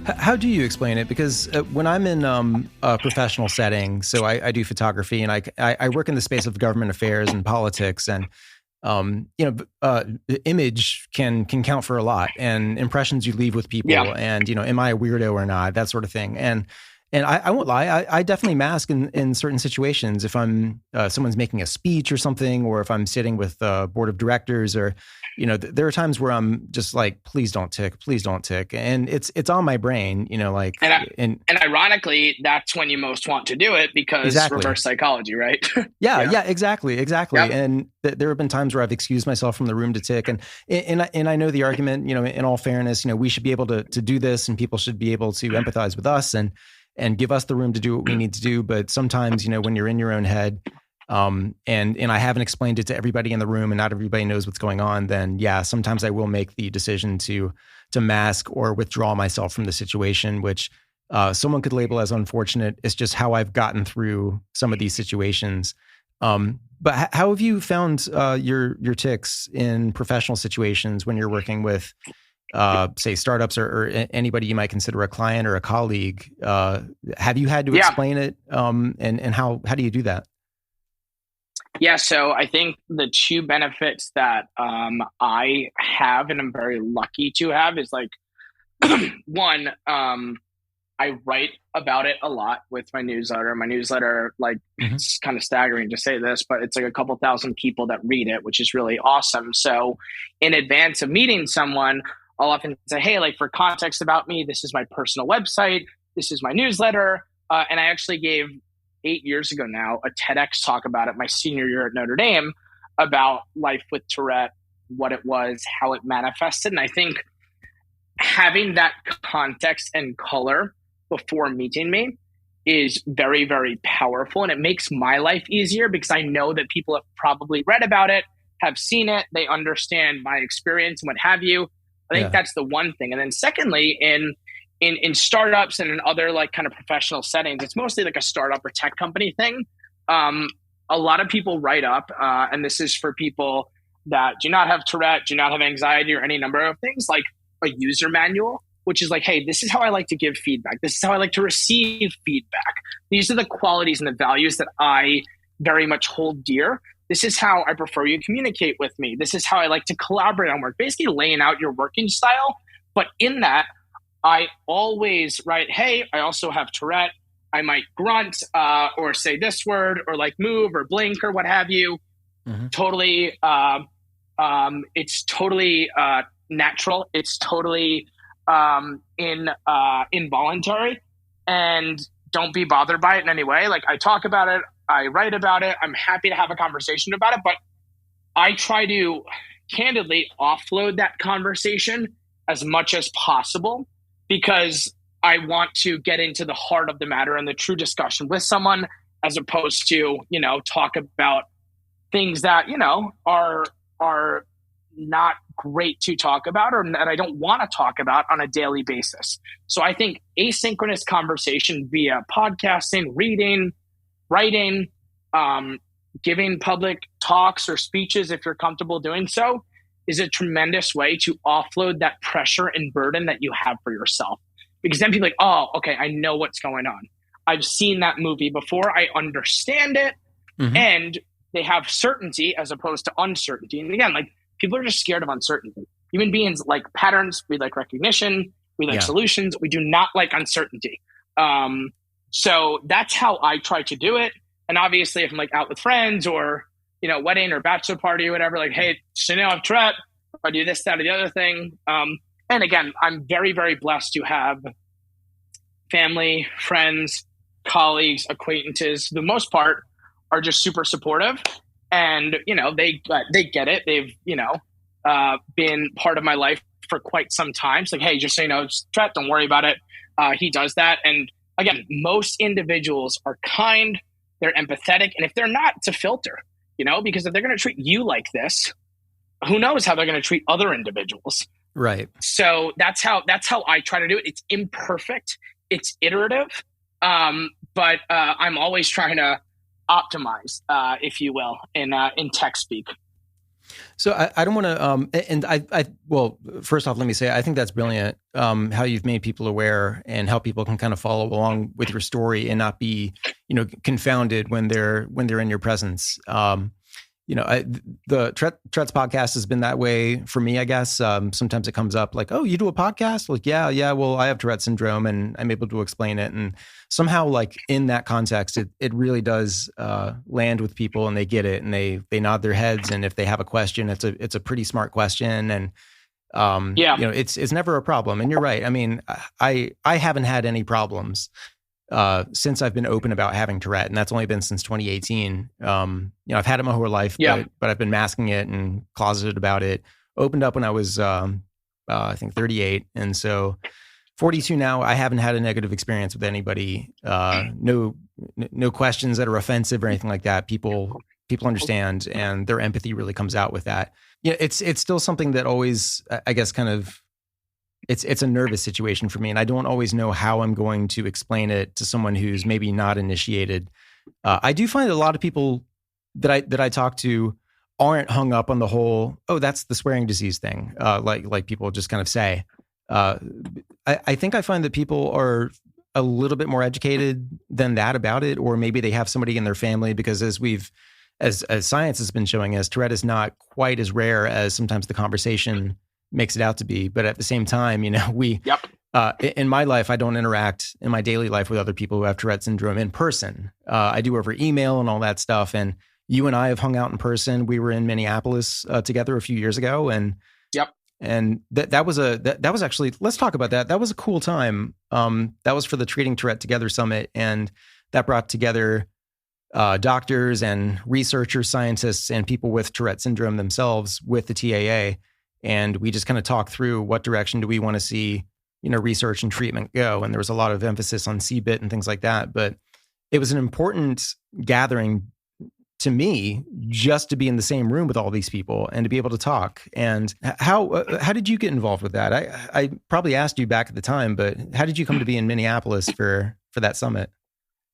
How do you explain it? Because when I'm in a professional setting, so I do photography and I work in the space of government affairs and politics, and image can count for a lot, and impressions you leave with people, and am I a weirdo or not, that sort of thing. And I won't lie, I definitely mask in certain situations if I'm someone's making a speech or something, or if I'm sitting with a board of directors, or there are times where I'm just like, please don't tick, and it's on my brain, and ironically, that's when you most want to do it because reverse psychology, right? Yeah, exactly. Yep. And there have been times where I've excused myself from the room to tick, and I know the argument, in all fairness, we should be able to do this, and people should be able to empathize with us and give us the room to do what we need to do. But sometimes, when you're in your own head, and I haven't explained it to everybody in the room and not everybody knows what's going on, then sometimes I will make the decision to mask or withdraw myself from the situation, which someone could label as unfortunate. It's just how I've gotten through some of these situations. But how have you found your tics in professional situations when you're working with say startups or anybody you might consider a client or a colleague? Have you had to explain it? And how do you do that? Yeah, so I think the two benefits that I have, and I'm very lucky to have, is like one, I write about it a lot with my newsletter. My newsletter, it's kind of staggering to say this, but it's like a couple thousand people that read it, which is really awesome. So in advance of meeting someone, I'll often say, hey, for context about me, this is my personal website, this is my newsletter. And I actually gave 8 years ago now a TEDx talk about it my senior year at Notre Dame about life with Tourette, what it was, how it manifested. And I think having that context and color before meeting me is very, very powerful. And it makes my life easier because I know that people have probably read about it, have seen it, they understand my experience and what have you. I think that's the one thing. And then secondly, in startups and in other kind of professional settings, it's mostly like a startup or tech company thing. A lot of people write up, and this is for people that do not have Tourette, do not have anxiety or any number of things, like a user manual, which is like, hey, this is how I like to give feedback. This is how I like to receive feedback. These are the qualities and the values that I very much hold dear. This is how I prefer you communicate with me. This is how I like to collaborate on work. Basically laying out your working style. But in that, I always write, hey, I also have Tourette. I might grunt or say this word or like move or blink or what have you. Hmm. Totally, it's totally natural. It's totally involuntary, and don't be bothered by it in any way. Like I talk about it, I write about it. I'm happy to have a conversation about it, but I try to candidly offload that conversation as much as possible because I want to get into the heart of the matter and the true discussion with someone as opposed to, talk about things that, are not great to talk about or that I don't want to talk about on a daily basis. So I think asynchronous conversation via podcasting, reading, writing, giving public talks or speeches, if you're comfortable doing so, is a tremendous way to offload that pressure and burden that you have for yourself. Because then people are like, oh, okay, I know what's going on. I've seen that movie before. I understand it. Hmm. And they have certainty as opposed to uncertainty. And again, like people are just scared of uncertainty. Human beings like patterns. We like recognition. We like solutions. We do not like uncertainty. So that's how I try to do it. And obviously, if I'm like out with friends or, wedding or bachelor party or whatever, like, hey, so now I have Tourette, I do this, that, or the other thing. And again, I'm very, very blessed to have family, friends, colleagues, acquaintances, for the most part, are just super supportive. And, they get it. They've, been part of my life for quite some time. It's like, hey, just so you know, it's Tourette, don't worry about it. He does that. And again, most individuals are kind, they're empathetic. And if they're not, it's a filter, because if they're going to treat you like this, who knows how they're going to treat other individuals. Right. So that's how I try to do it. It's imperfect. It's iterative. But I'm always trying to optimize, if you will, in tech speak. So I don't want to, and well, first off, let me say, I think that's brilliant, how you've made people aware and how people can kind of follow along with your story and not be, confounded when they're in your presence. The Tourette's podcast has been that way for me, I guess. Sometimes it comes up like, oh, you do a podcast? Like, yeah. Well, I have Tourette syndrome and I'm able to explain it. And somehow like in that context, it really does land with people and they get it and they nod their heads. And if they have a question, it's a pretty smart question. And, it's never a problem. And you're right. I mean, I haven't had any problems since I've been open about having Tourette, and that's only been since 2018. I've had it my whole life, but I've been masking it and closeted about it. Opened up when I was, I think 38. And so 42 now, I haven't had a negative experience with anybody. No questions that are offensive or anything like that. People understand and their empathy really comes out with that. It's still something that always, I guess, kind of, it's a nervous situation for me, and I don't always know how I'm going to explain it to someone who's maybe not initiated. I do find that a lot of people that I talk to aren't hung up on the whole, oh, that's the swearing disease thing. Like people just kind of say. I think I find that people are a little bit more educated than that about it, or maybe they have somebody in their family, because as science has been showing us, Tourette is not quite as rare as sometimes the conversation makes it out to be. But at the same time, in my life, I don't interact in my daily life with other people who have Tourette syndrome in person. I do over email and all that stuff. And you and I have hung out in person. We were in Minneapolis together a few years ago, and that was actually, let's talk about that. That was a cool time. That was for the Treating Tourette Together Summit, and that brought together doctors and researchers, scientists, and people with Tourette syndrome themselves with the TAA. And we just kind of talked through what direction do we want to see, research and treatment go. And there was a lot of emphasis on CBIT and things like that. But it was an important gathering to me just to be in the same room with all these people and to be able to talk. And how did you get involved with that? I probably asked you back at the time, but how did you come to be in Minneapolis for that summit?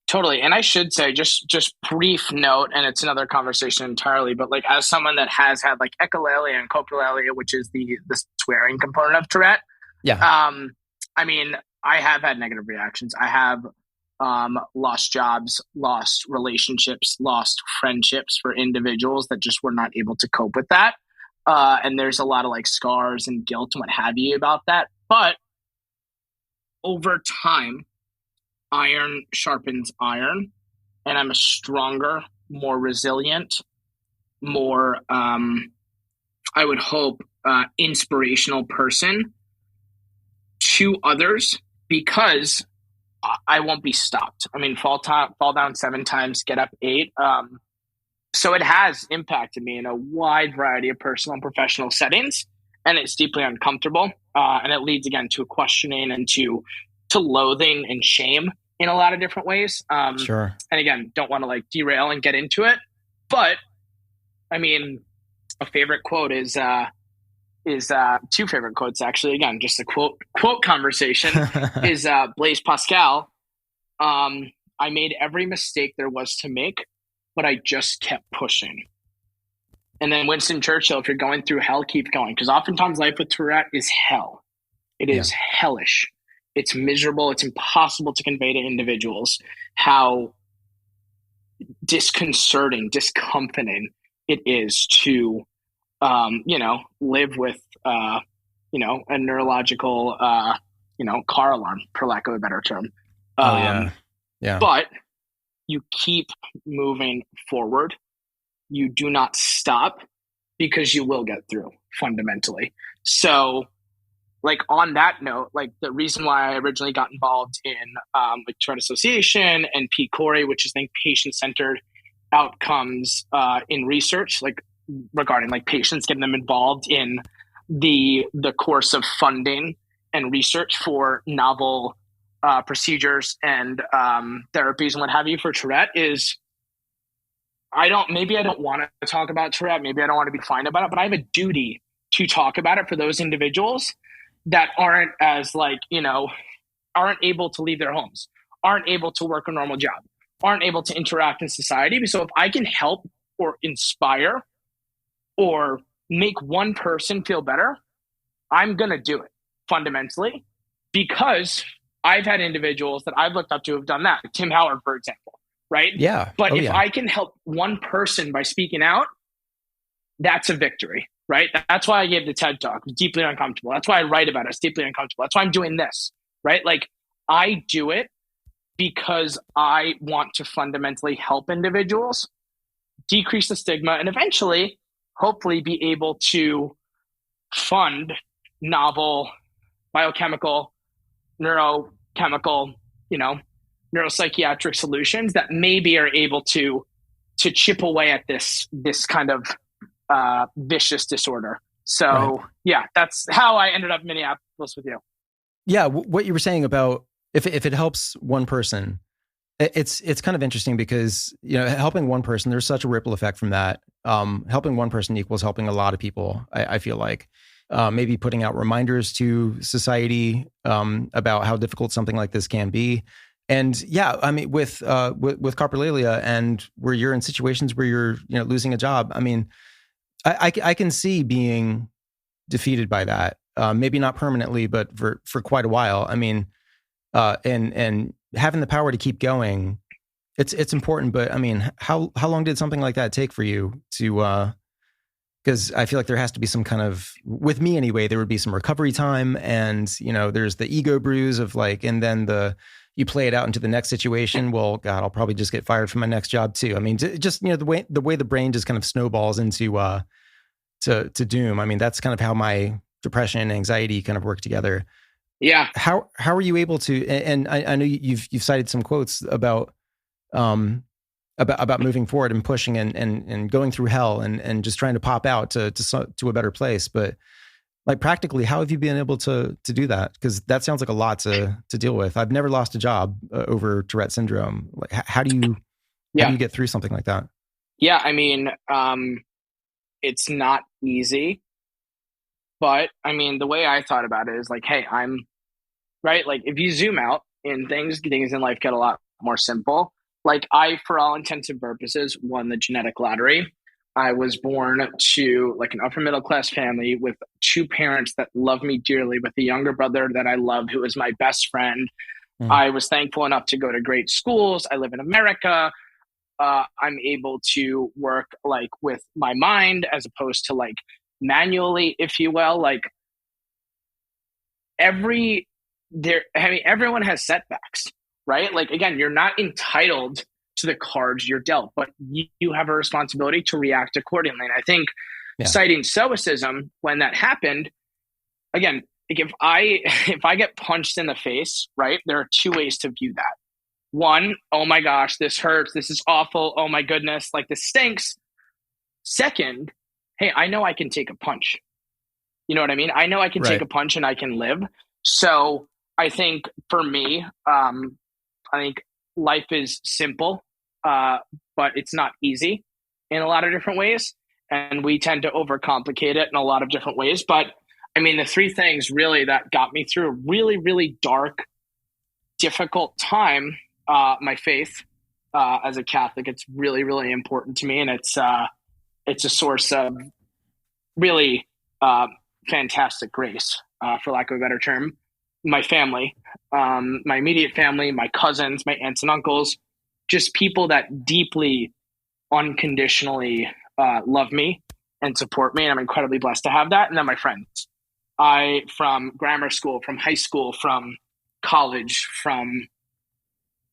Totally. And I should say, just brief note, and it's another conversation entirely, but like as someone that has had like echolalia and coprolalia, which is the swearing component of Tourette. Yeah. I mean, I have had negative reactions. I have lost jobs, lost relationships, lost friendships for individuals that just were not able to cope with that. And there's a lot of like scars and guilt and what have you about that. But over time, iron sharpens iron, and I'm a stronger, more resilient, more, I would hope, inspirational person to others because I won't be stopped. I mean, fall down 7 times, get up 8. So it has impacted me in a wide variety of personal and professional settings, and it's deeply uncomfortable. And it leads again to questioning and to loathing and shame in a lot of different ways. Sure. And again, don't want to like derail and get into it, but I mean, a favorite quote is 2 favorite quotes actually. Again, just a quote conversation is Blaise Pascal. I made every mistake there was to make, but I just kept pushing. And then Winston Churchill, if you're going through hell, keep going. Because oftentimes life with Tourette is hell. It is hellish. It's miserable. It's impossible to convey to individuals how disconcerting, discomforting it is to, live with, a neurological, car alarm, for lack of a better term. Yeah. But you keep moving forward. You do not stop because you will get through fundamentally. So like on that note, like the reason why I originally got involved in like Tourette Association and PCORI, which is like patient-centered outcomes in research, like regarding like patients, getting them involved in the course of funding and research for novel procedures and therapies and what have you for Tourette is maybe I don't want to talk about Tourette. Maybe I don't want to be fine about it, but I have a duty to talk about it for those individuals that aren't as like, aren't able to leave their homes, aren't able to work a normal job, aren't able to interact in society. So if I can help or inspire or make one person feel better, I'm going to do it fundamentally because I've had individuals that I've looked up to have done that. Tim Howard, for example, right? Yeah. But if I can help one person by speaking out, that's a victory, right? That's why I gave the TED Talk. It's deeply uncomfortable. That's why I write about it. It's deeply uncomfortable. That's why I'm doing this, right? Like I do it because I want to fundamentally help individuals decrease the stigma and eventually, hopefully, be able to fund biochemical, neurochemical, neuropsychiatric solutions that maybe are able to chip away at this kind of vicious disorder. So yeah, that's how I ended up in Minneapolis with you. Yeah, what you were saying about if it helps one person, it's kind of interesting because helping one person, there's such a ripple effect from that. Helping one person equals helping a lot of people. I feel like maybe putting out reminders to society about how difficult something like this can be. And yeah, I mean, with coprolalia and where you're in situations where you're losing a job, I mean, I can see being defeated by that. Maybe not permanently, but for quite a while. I mean, and having the power to keep going, it's important. But I mean, how long did something like that take for you to? Because I feel like there has to be some kind of, with me anyway, there would be some recovery time, and there's the ego bruise of like, and then you play it out into the next situation. Well, God, I'll probably just get fired from my next job too. I mean, just the way the brain just kind of snowballs into to doom. I mean, that's kind of how my depression and anxiety kind of work together. Yeah. How are you able to? And I know you've cited some quotes about moving forward and pushing and going through hell and just trying to pop out to a better place. But like practically, how have you been able to do that? Because that sounds like a lot to deal with. I've never lost a job over Tourette syndrome. Like, how do you get through something like that? Yeah, I mean, it's not easy, but I mean, the way I thought about it is like, hey, I'm right. Like if you zoom out in things in life get a lot more simple. Like I, for all intents and purposes, won the genetic lottery. I was born to like an upper middle class family with 2 parents that love me dearly, with a younger brother that I love, who is my best friend. I was thankful enough to go to great schools. I live in America. I'm able to work like with my mind as opposed to like manually, if you will. Like every I mean, everyone has setbacks, right? Like, again, you're not entitled to the cards you're dealt, but you have a responsibility to react accordingly. And I think Yeah. citing stoicism when that happened, again, like if I if I get punched in the face, right, there are two ways to view that. One, oh my gosh, this hurts, this is awful, oh my goodness, like this stinks. Second, hey, I know I can take a punch. You know what I mean? I know I can take Right. a punch and I can live. So I think for me, I think life is simple, but it's not easy in a lot of different ways. And we tend to overcomplicate it in a lot of different ways. But I mean, the three things really that got me through a really, really dark, difficult time, my faith as a Catholic, it's really, really important to me. And it's a source of really fantastic grace, for lack of a better term. My family, my immediate family, my cousins, my aunts and uncles, just people that deeply, unconditionally love me and support me. And I'm incredibly blessed to have that. And then my friends. From grammar school, from high school, from college, from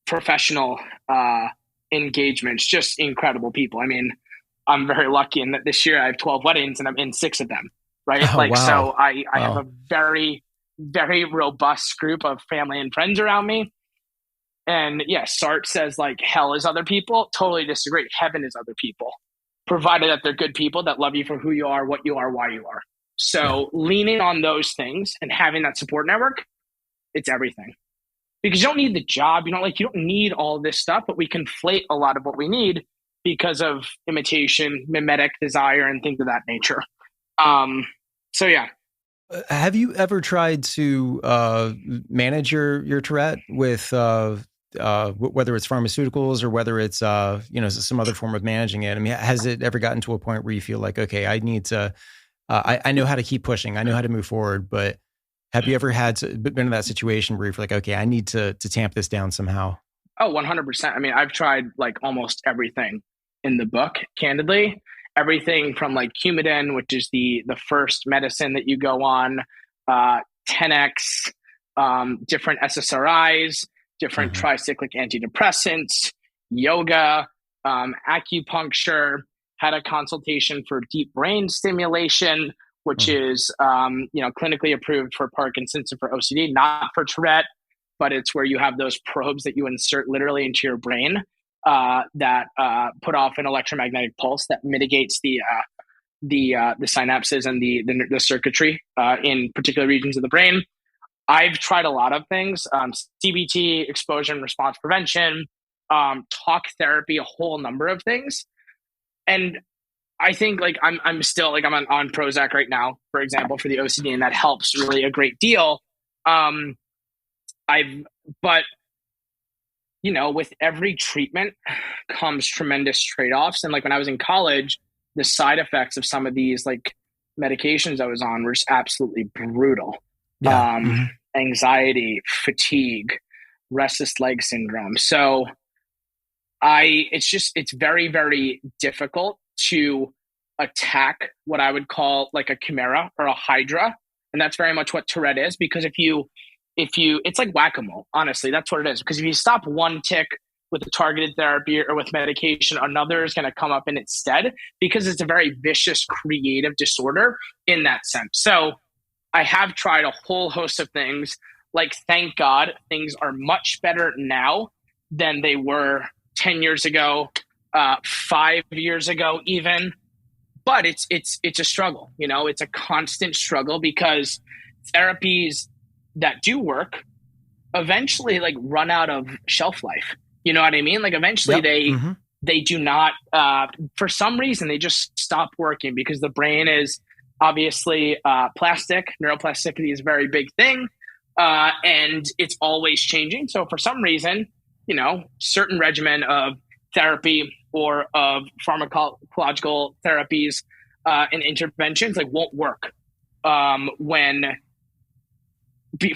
professional engagements, just incredible people. I mean, I'm very lucky in that this year I have 12 weddings and I'm in six of them, right? Oh, Like, wow. so I have Wow. a very, very robust group of family and friends around me. And yes, Sartre says like hell is other people. Totally disagree. Heaven is other people, provided that they're good people that love you for who you are, what you are, why you are. Yeah. So leaning on those things and having that support network, it's everything. Because you don't need the job, you don't need all this stuff, but we conflate a lot of what we need because of imitation, mimetic desire, and things of that nature. So yeah. Have you ever tried to manage your Tourette with whether it's pharmaceuticals or whether it's some other form of managing it? I mean, has it ever gotten to a point where you feel like, okay, I need to, I know how to keep pushing, I know how to move forward, but have you ever been in that situation where you're like, okay, I need to tamp this down somehow? Oh, 100%. I mean, I've tried like almost everything in the book, candidly. Everything from like Coumadin, which is the first medicine that you go on, 10x, different SSRIs, different Hmm. tricyclic antidepressants, yoga, acupuncture, had a consultation for deep brain stimulation, which is clinically approved for Parkinson's and for OCD, not for Tourette, but it's where you have those probes that you insert literally into your brain that put off an electromagnetic pulse that mitigates the synapses and the circuitry in particular regions of the brain. I've tried a lot of things: CBT, exposure and response prevention, talk therapy, a whole number of things. And I think like I'm still like I'm on Prozac right now, for example, for the OCD, and that helps really a great deal. I've but with every treatment comes tremendous trade-offs. And like when I was in college, the side effects of some of these like medications I was on were just absolutely brutal. Yeah. Um, Hmm. Anxiety, fatigue, restless leg syndrome. So it's very, very difficult to attack what I would call like a chimera or a hydra. And that's very much what Tourette is, because it's like whack-a-mole, honestly, that's what it is. Because if you stop one tick with a targeted therapy or with medication, another is going to come up in its stead, because it's a very vicious, creative disorder in that sense. So I have tried a whole host of things. Like, thank God, things are much better now than they were 10 years ago, 5 years ago, even. But it's a struggle. It's a constant struggle, because therapies that do work eventually like run out of shelf life. You know what I mean? Like eventually Yep. Hmm. they do not, for some reason they just stop working, because the brain is obviously plastic. Neuroplasticity is a very big thing, and it's always changing. So for some reason, certain regimen of therapy or of pharmacological therapies and interventions like won't work when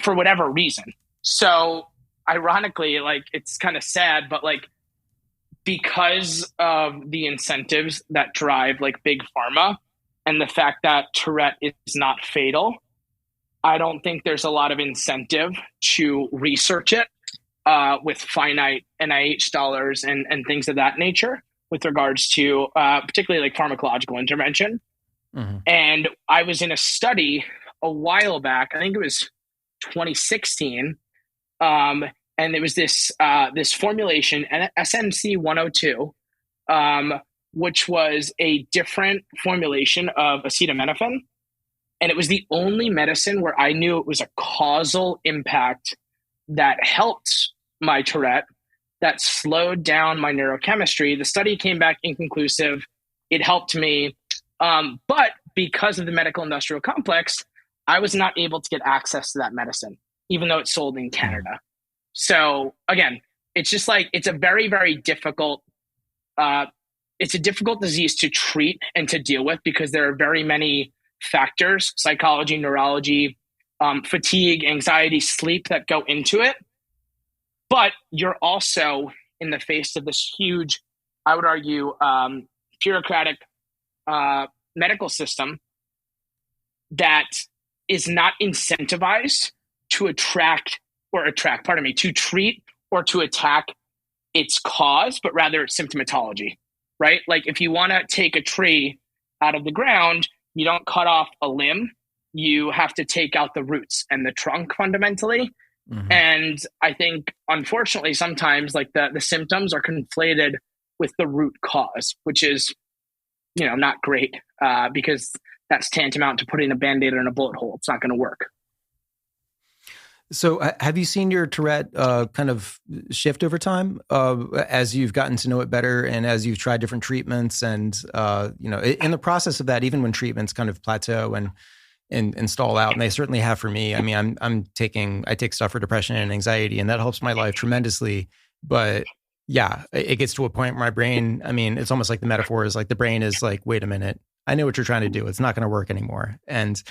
for whatever reason. So ironically, like it's kind of sad, but like because of the incentives that drive like big pharma and the fact that Tourette is not fatal, I don't think there's a lot of incentive to research it with finite NIH dollars and things of that nature with regards to particularly like pharmacological intervention. Mm-hmm. And I was in a study a while back, I think it was 2016, and there was this formulation, SNC 102, which was a different formulation of acetaminophen. And it was the only medicine where I knew it was a causal impact that helped my Tourette, that slowed down my neurochemistry. The study came back inconclusive. It helped me. But because of the medical industrial complex, I was not able to get access to that medicine, even though it's sold in Canada. So again, it's just like, it's a very, very difficult, it's a difficult disease to treat and to deal with because there are very many factors, psychology, neurology, fatigue, anxiety, sleep that go into it. But you're also in the face of this huge, I would argue, bureaucratic medical system that is not incentivized to to treat or to attack its cause, but rather its symptomatology, right? Like if you want to take a tree out of the ground, you don't cut off a limb, you have to take out the roots and the trunk fundamentally. Mm-hmm. And I think, unfortunately, sometimes like the symptoms are conflated with the root cause, which is, not great because that's tantamount to putting a Band-Aid in a bullet hole. It's not going to work. So have you seen your Tourette kind of shift over time as you've gotten to know it better and as you've tried different treatments and, in the process of that, even when treatments kind of plateau and stall out, and they certainly have for me. I mean, I take stuff for depression and anxiety, and that helps my life tremendously. But yeah, it gets to a point where my brain, I mean, it's almost like the metaphor is like the brain is like, wait a minute, I know what you're trying to do. It's not going to work anymore. And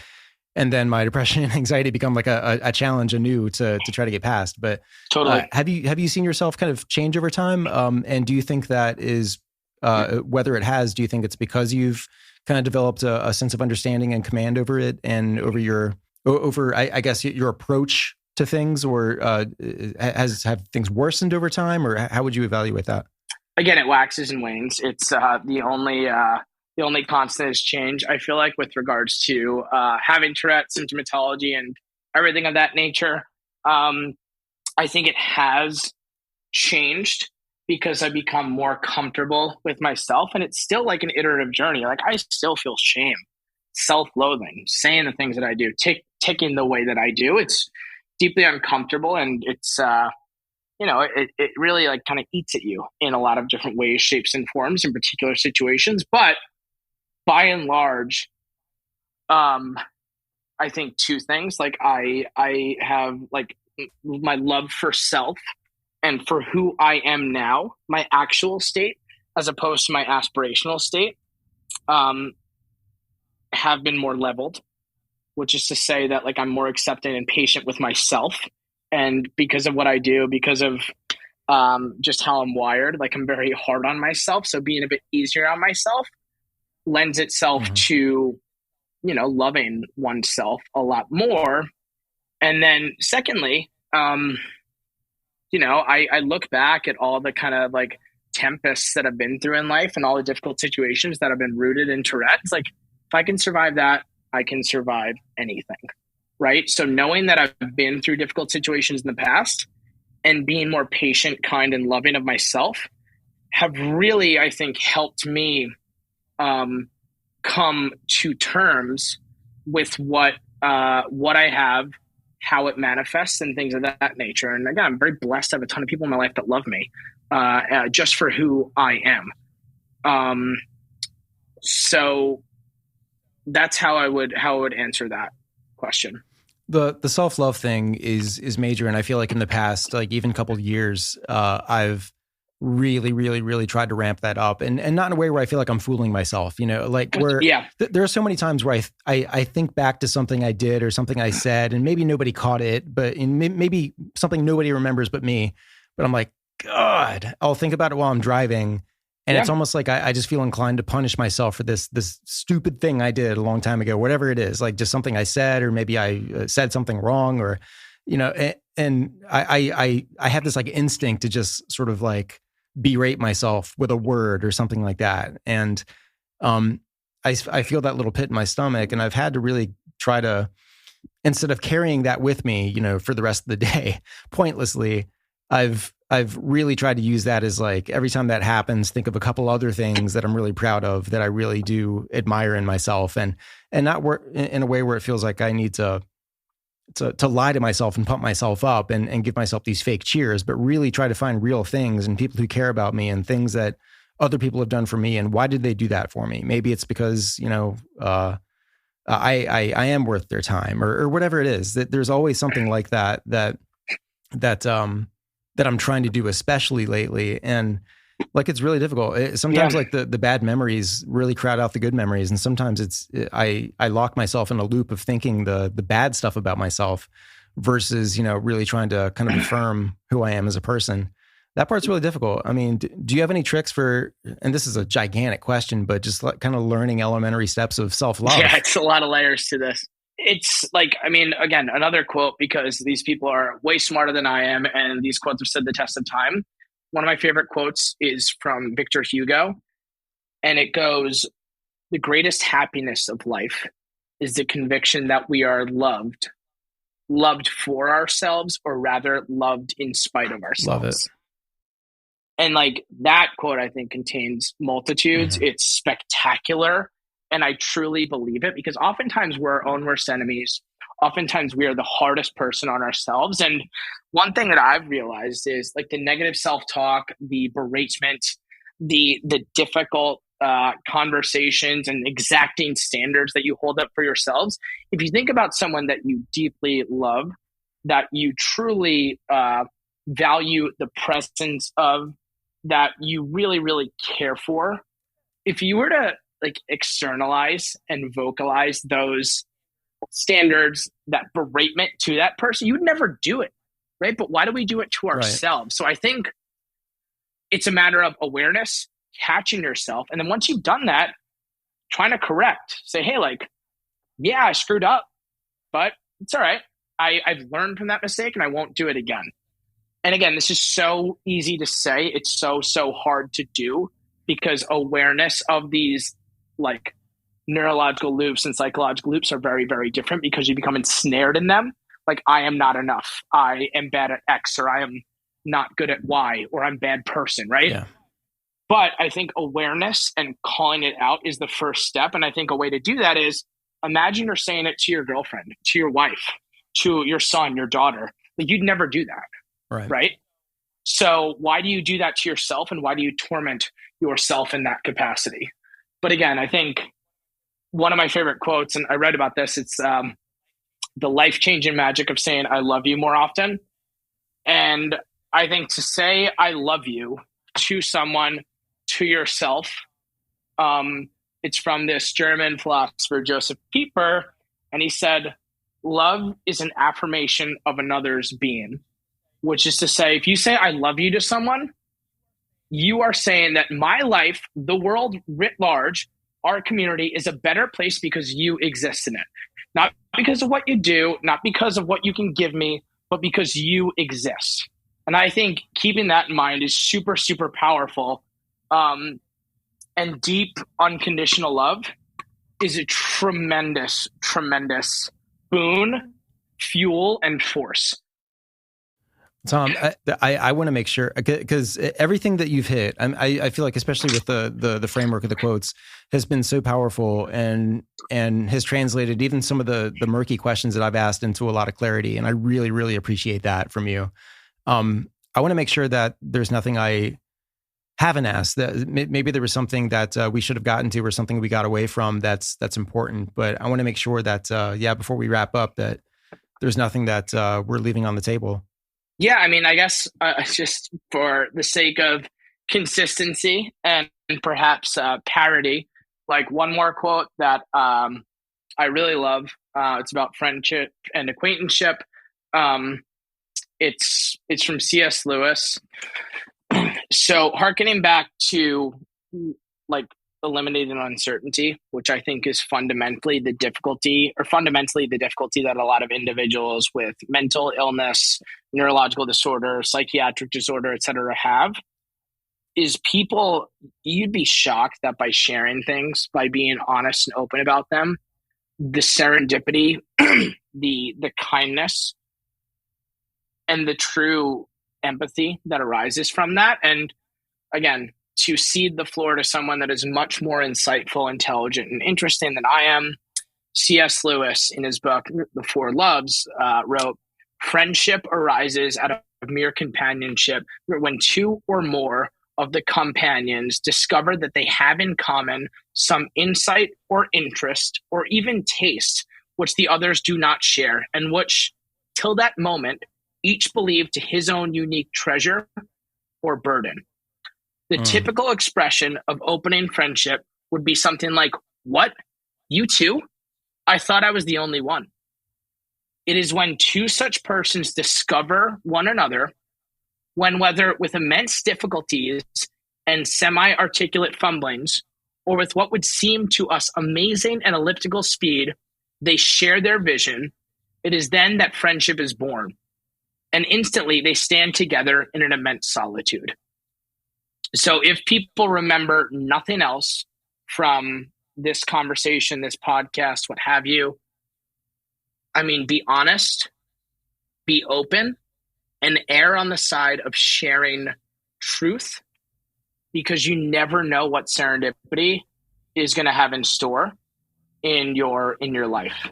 then my depression and anxiety become like a challenge anew to try to get past. But totally, have you seen yourself kind of change over time? And do you think that is whether it has? Do you think it's because you've kind of developed a sense of understanding and command over it and over I guess your approach to things, or have things worsened over time, or how would you evaluate that? Again, it waxes and wanes. It's the only constant is change. I feel like with regards to having Tourette symptomatology and everything of that nature, I think it has changed because I become more comfortable with myself. And it's still like an iterative journey. Like I still feel shame, self-loathing, saying the things that I do, ticking the way that I do. It's deeply uncomfortable, and it's it really like kind of eats at you in a lot of different ways, shapes, and forms in particular situations. But by and large, I think two things. Like I have like my love for self and for who I am now, my actual state, as opposed to my aspirational state, have been more leveled, which is to say that like I'm more accepting and patient with myself. And because of what I do, because of just how I'm wired, like I'm very hard on myself. So being a bit easier on myself lends itself to, loving oneself a lot more. And then secondly, I look back at all the kind of like tempests that I've been through in life and all the difficult situations that have been rooted in Tourette's. Like if I can survive that, I can survive anything. Right. So knowing that I've been through difficult situations in the past and being more patient, kind, and loving of myself have really, I think, helped me come to terms with what I have, how it manifests, and things of that nature. And again, I'm very blessed to have a ton of people in my life that love me just for who I am. So that's how I would answer that question. The self-love thing is major. And I feel like in the past, like even a couple of years, I've really, really, really tried to ramp that up and not in a way where I feel like I'm fooling myself, like where there are so many times where I think back to something I did or something I said, and maybe nobody caught it, but maybe something nobody remembers but me, but I'm like, God, I'll think about it while I'm driving. And it's almost like I just feel inclined to punish myself for this stupid thing I did a long time ago, whatever it is, like just something I said, or maybe I said something wrong, or, and I have this like instinct to just sort of like berate myself with a word or something like that. And I feel that little pit in my stomach, and I've had to really try to, instead of carrying that with me, for the rest of the day pointlessly, I've really tried to use that as like, every time that happens, think of a couple other things that I'm really proud of, that I really do admire in myself, and not work in a way where it feels like I need to lie to myself and pump myself up and give myself these fake cheers, but really try to find real things and people who care about me and things that other people have done for me. And why did they do that for me? Maybe it's because, I am worth their time, or whatever it is. That there's always something like that I'm trying to do, especially lately. And like, it's really difficult. Sometimes like the bad memories really crowd out the good memories. And sometimes I lock myself in a loop of thinking the bad stuff about myself versus, really trying to kind of affirm who I am as a person. That part's really difficult. I mean, do you have any tricks for, and this is a gigantic question, but just like kind of learning elementary steps of self-love? Yeah, it's a lot of layers to this. It's like, I mean, again, another quote, because these people are way smarter than I am, and these quotes have stood the test of time. One of my favorite quotes is from Victor Hugo, and it goes, "The greatest happiness of life is the conviction that we are loved for ourselves, or rather loved in spite of ourselves." Love it. And like, that quote, I think, contains multitudes. Mm-hmm. It's spectacular. And I truly believe it, because oftentimes we're our own worst enemies. Oftentimes we are the hardest person on ourselves. And one thing that I've realized is like the negative self-talk, the beratement, the difficult conversations and exacting standards that you hold up for yourselves. If you think about someone that you deeply love, that you truly value the presence of, that you really, really care for, if you were to like externalize and vocalize those standards, that beratement to that person, you would never do it, right? But why do we do it to ourselves? Right. So I think it's a matter of awareness, catching yourself, and then once you've done that, trying to correct. Say, hey, like, yeah, I screwed up, but it's all right. I've learned from that mistake, and I won't do it again. And again, this is so easy to say. It's so hard to do, because awareness of these like neurological loops and psychological loops are very, very different, because you become ensnared in them. Like, I am not enough. I am bad at X, or I am not good at Y, or I'm a bad person, right? Yeah. But I think awareness and calling it out is the first step. And I think a way to do that is, imagine you're saying it to your girlfriend, to your wife, to your son, your daughter. Like, you'd never do that. Right. So why do you do that to yourself, and why do you torment yourself in that capacity? But again, I think one of my favorite quotes, and I read about this, it's the life-changing magic of saying I love you more often. And I think to say I love you to someone, to yourself, it's from this German philosopher, Joseph Pieper, and he said, love is an affirmation of another's being. Which is to say, if you say I love you to someone, you are saying that my life, the world writ large, our community is a better place because you exist in it. Not because of what you do, not because of what you can give me, but because you exist. And I think keeping that in mind is super, super powerful. And deep, unconditional love is a tremendous, tremendous boon, fuel, and force. Tom, I want to make sure, because everything that you've hit, I feel like, especially with the framework of the quotes, has been so powerful and has translated even some of the murky questions that I've asked into a lot of clarity. And I really, really appreciate that from you. I want to make sure that there's nothing I haven't asked, that maybe there was something that we should have gotten to, or something we got away from that's important. But I want to make sure that, before we wrap up, that there's nothing that we're leaving on the table. Yeah, I mean, I guess just for the sake of consistency and perhaps parody, like one more quote that I really love. It's about friendship and acquaintanceship. It's from C.S. Lewis. So, hearkening back to like eliminating uncertainty, which I think is fundamentally the difficulty that a lot of individuals with mental illness, neurological disorder, psychiatric disorder, et cetera, have, is people, you'd be shocked that by sharing things, by being honest and open about them, the serendipity, the kindness, and the true empathy that arises from that. And again, to cede the floor to someone that is much more insightful, intelligent, and interesting than I am, C.S. Lewis, in his book, The Four Loves, wrote, "Friendship arises out of mere companionship when two or more of the companions discover that they have in common some insight or interest or even taste which the others do not share, and which, till that moment, each believed to his own unique treasure or burden." The typical expression of opening friendship would be something like, "What? You too? I thought I was the only one." It is when two such persons discover one another, when, whether with immense difficulties and semi-articulate fumblings, or with what would seem to us amazing and elliptical speed, they share their vision, it is then that friendship is born. And instantly they stand together in an immense solitude. So if people remember nothing else from this conversation, this podcast, what have you, I mean, be honest, be open, and err on the side of sharing truth, because you never know what serendipity is going to have in store in your life,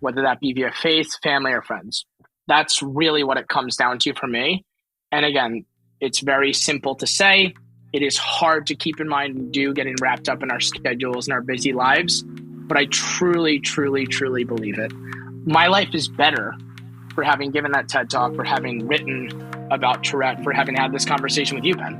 whether that be via faith, family, or friends. That's really what it comes down to for me. And again, it's very simple to say. It is hard to keep in mind and do, getting wrapped up in our schedules and our busy lives. But I truly, truly, truly believe it. My life is better for having given that TED Talk, for having written about Tourette, for having had this conversation with you, Ben.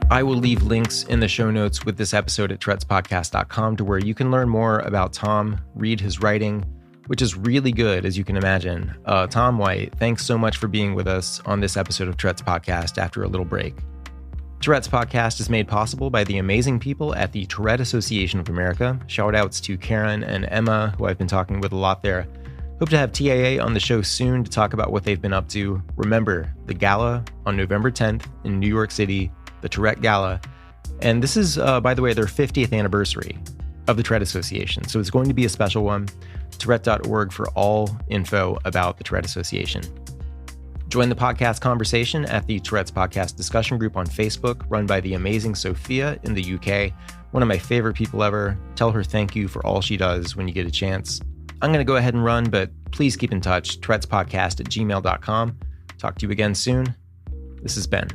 I will leave links in the show notes with this episode at tourettespodcast.com to where you can learn more about Tom, read his writing, which is really good, as you can imagine. Tom White, thanks so much for being with us on this episode of Tourette's Podcast after a little break. Tourette's Podcast is made possible by the amazing people at the Tourette Association of America. Shout outs to Karen and Emma, who I've been talking with a lot there. Hope to have TAA on the show soon to talk about what they've been up to. Remember, the gala on November 10th in New York City, the Tourette Gala. And this is, by the way, their 50th anniversary of the Tourette Association. So it's going to be a special one. Tourette.org for all info about the Tourette Association. Join the podcast conversation at the Tourette's Podcast discussion group on Facebook, run by the amazing Sophia in the UK, one of my favorite people ever. Tell her thank you for all she does when you get a chance. I'm going to go ahead and run, but please keep in touch. tourettespodcast@gmail.com. Talk to you again soon. This is Ben.